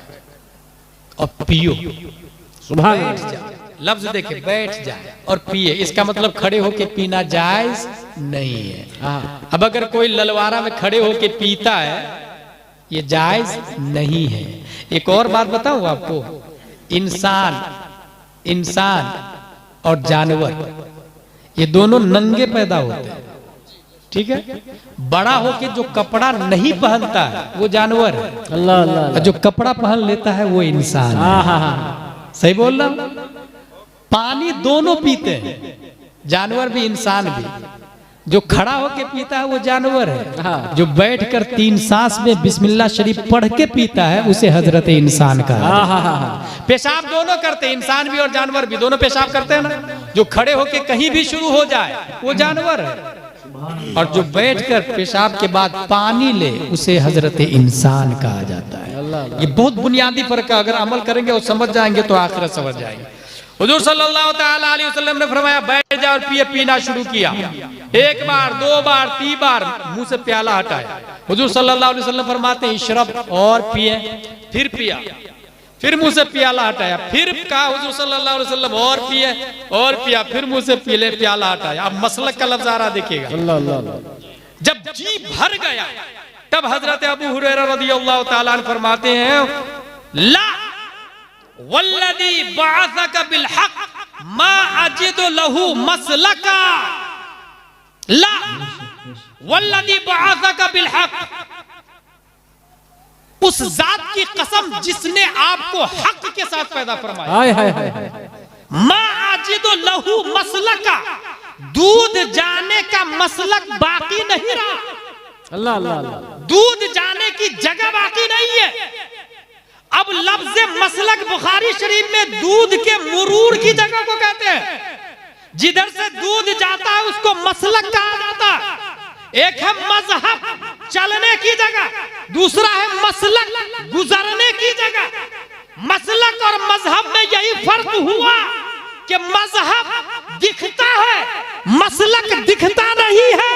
और पियो। सुभान बैठ जाओ, लफ्ज देखे बैठ जाए और पिए, इसका मतलब खड़े होके पीना जायज नहीं है। अब अगर कोई ललवारा में खड़े होके पीता है ये जायज नहीं है। एक और बात बताऊं आपको, इंसान और जानवर ये दोनों नंगे पैदा होते हैं, ठीक है? बड़ा होके जो कपड़ा नहीं पहनता है वो जानवर है, अल्लाह अल्लाह, जो कपड़ा पहन लेता है वो इंसान है। सही बोल रहा हूं? पानी दोनों पीते हैं, जानवर भी इंसान भी। जो खड़ा होके पीता है वो जानवर है, जो बैठकर 3 सांस में बिस्मिल्लाह शरीफ पढ़ के पीता है उसे हजरत इंसान का। पेशाब दोनों करते हैं, इंसान भी और जानवर भी, दोनों पेशाब करते हैं ना। जो खड़े होके कहीं भी शुरू हो जाए वो जानवर है, और जो बैठकर पेशाब के बाद पानी ले उसे हजरत इंसान कहा जाता है। ये बहुत बुनियादी फर्क है, अगर अमल करेंगे और समझ जाएंगे तो आखिरत समझ जाएंगे। हुजूर सल्लल्लाहु तआला अलैहि वसल्लम ने फरमाया बैठ जा और पीना शुरू किया। 1 बार 2 बार 3 बार मुंह से प्याला हटाया। हुजूर सल्लल्लाहु अलैहि वसल्लम फरमाते हैं इशरब, और पिए, फिर पिया, फिर मुंह से प्याला हटाया, फिर कहा हुजूर सल्लल्लाहु अलैहि वसल्लम और पिए और पिया, फिर मुंह से प्याला हटाया। अब मसलक का लफ्ज आ रहा देखिएगा। जब जी भर गया तब हजरत अबू हुरैरा रज़ियल्लाहु ताला अन्हु फरमाते हैं ला वल्लदी बअसका बिल हक मा अजिदु लहू मसलका, ला वल्लदी बअसका बिल हक, उस जात की कसम जिसने आपको हक के साथ पैदा फरमाया। हाय हाय हाय, मा अजिदु लहू मसलका, दूध जाने का मसलक बाकी नहीं रहा। अल्लाह अल्लाह अल्लाह। दूध जाने की जगह बाकी नहीं है। अब लफ्ज मसलक बुखारी शरीफ में दूध के मुरूर की जगह को कहते हैं। जिधर से दूध जाता है उसको मसलक कहा जाता है। एक है मजहब चलने की जगह, दूसरा है मसलक गुजरने की जगह। मसलक और मजहब में यही फर्क हुआ कि मजहब दिखता है, मसलक दिखता नहीं है।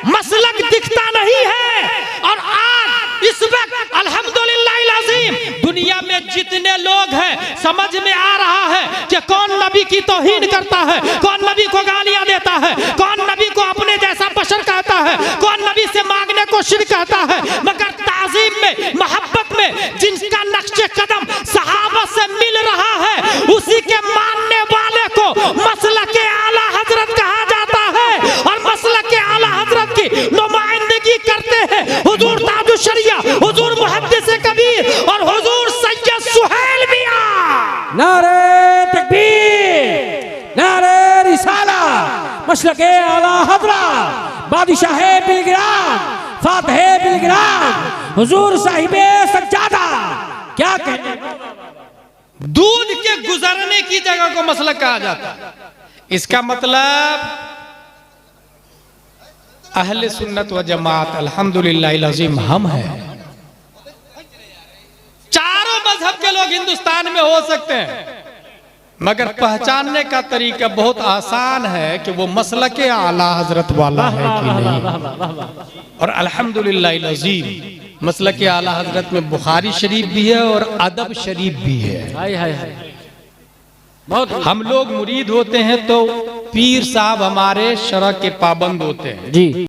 मसलक दिखता नहीं है। और आज इस वक्त अल्हम्दुलिल्लाह अज़ीम दुनिया में जितने लोग हैं समझ में आ रहा है कि कौन नबी की तौहीन करता है, कौन नबी को गालियां देता है, कौन नबी को अपने जैसा बशर कहता है, कौन नबी से मांगने को शिर्क कहता है। मगर ताज़ीम में, मोहब्बत में जिनका नक्शे कदम सहाबा से मिल रहा है उसी के मानने वाले को मसलक आला हजरत कहा जाता है। और मसलक आला हजरत की नुमाइंदगी करते हैं हुजूर ताजुल शरिया, हुजूर मुहद्दिस कबीर और हुजूर सैयद सुहेल मियां। नारे तकबीर, नारे रिसाला, मसलक आला हजरत, बादशाह बिलगिराम, फातह बिलगिराम, हुजूर साहिबे सज्जादा। क्या कहते हैं? दूध के गुजरने की जगह को मसलक कहा जाता है। इसका मतलब अहले सुन्नत व जमात अल्हम्दुलिल्लाह अज़ीम हम हैं। चारों मजहब के लोग हिंदुस्तान में हो सकते हैं, मगर पहचानने का तरीका बहुत आसान है कि वो मसलक आला हजरत वाला है कि नहीं। और अल्हम्दुलिल्लाह अज़ीम मसलक आला हजरत में बुखारी शरीफ भी है और अदब शरीफ भी है। हाय हाय हाय। बहुत हम लोग मुरीद होते हैं तो पीर साहब हमारे शरअ के पाबंद होते हैं। जी।